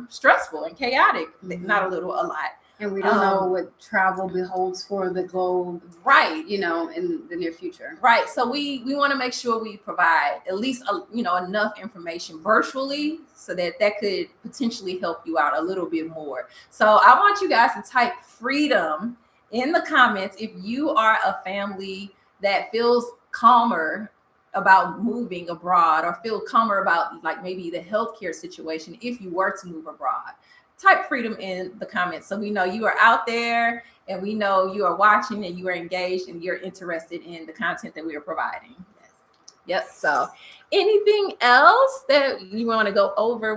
stressful and chaotic. Not a little, a lot. And we don't know what travel beholds for the globe, right? In the near future, right? So we want to make sure we provide at least enough information virtually, so that could potentially help you out a little bit more. So I want you guys to type freedom in the comments if you are a family that feels calmer about moving abroad, or feel calmer about like maybe the healthcare situation if you were to move abroad. Type freedom in the comments, so we know you are out there, and we know you are watching, and you are engaged, and you're interested in the content that we are providing. Yep. So anything else that you want to go over?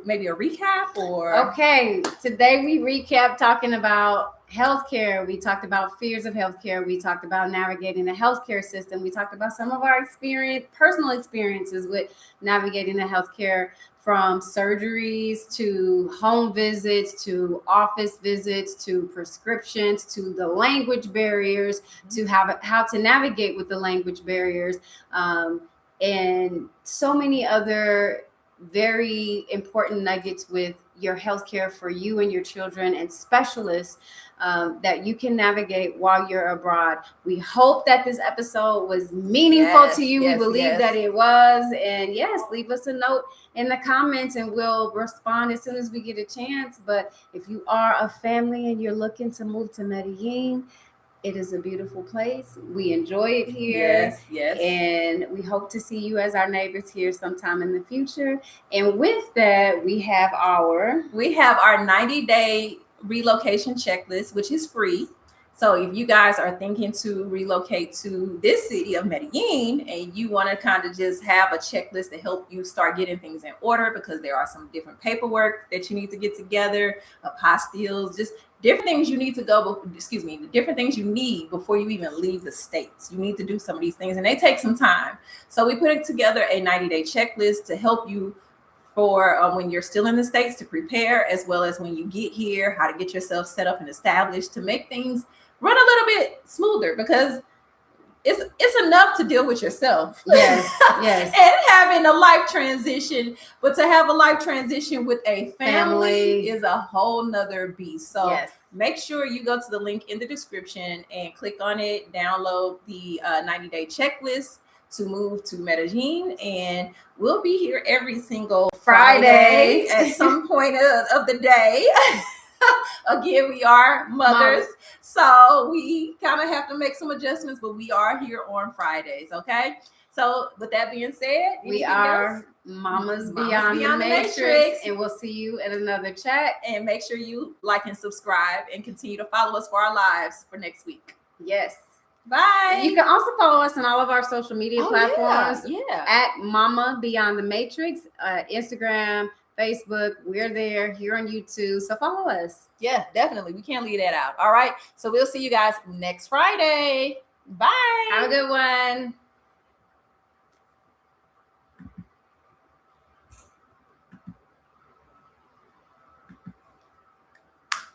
Maybe a recap, or? Okay, today we recap talking about healthcare. We talked about fears of healthcare. We talked about navigating the healthcare system. We talked about some of our personal experiences with navigating the healthcare, from surgeries to home visits to office visits to prescriptions to the language barriers, to how to navigate with the language barriers, and so many other very important nuggets with your healthcare for you and your children, and specialists that you can navigate while you're abroad. We hope that this episode was meaningful to you. We believe that it was. And yes, leave us a note in the comments and we'll respond as soon as we get a chance. But if you are a family and you're looking to move to Medellín, it is a beautiful place. We enjoy it here. Yes. And we hope to see you as our neighbors here sometime in the future. And with that, we have our 90-day relocation checklist, which is free. So if you guys are thinking to relocate to this city of Medellín and you want to kind of just have a checklist to help you start getting things in order, because there are some different paperwork that you need to get together, apostilles, just different things you need to different things you need before you even leave the States. You need to do some of these things and they take some time. So we put together a 90-day checklist to help you for when you're still in the States to prepare, as well as when you get here, how to get yourself set up and established to make things run a little bit smoother, because it's enough to deal with yourself. Yes. And having a life transition, but to have a life transition with a family is a whole nother beast. So make sure you go to the link in the description and click on it, download the 90-day checklist to move to Medellín, and we'll be here every single Friday at some point of the day. Again, we are mothers, so we kind of have to make some adjustments, but we are here on Fridays, okay? So with that being said, we are Mamas Beyond the Matrix, and we'll see you at another chat. And make sure you like and subscribe and continue to follow us for our lives for next week. Yes. Bye. You can also follow us on all of our social media platforms yeah. at Mama Beyond the Matrix, Instagram, Facebook. We're there, here on YouTube. So follow us. Yeah, definitely. We can't leave that out. All right. So we'll see you guys next Friday. Bye. Have a good one.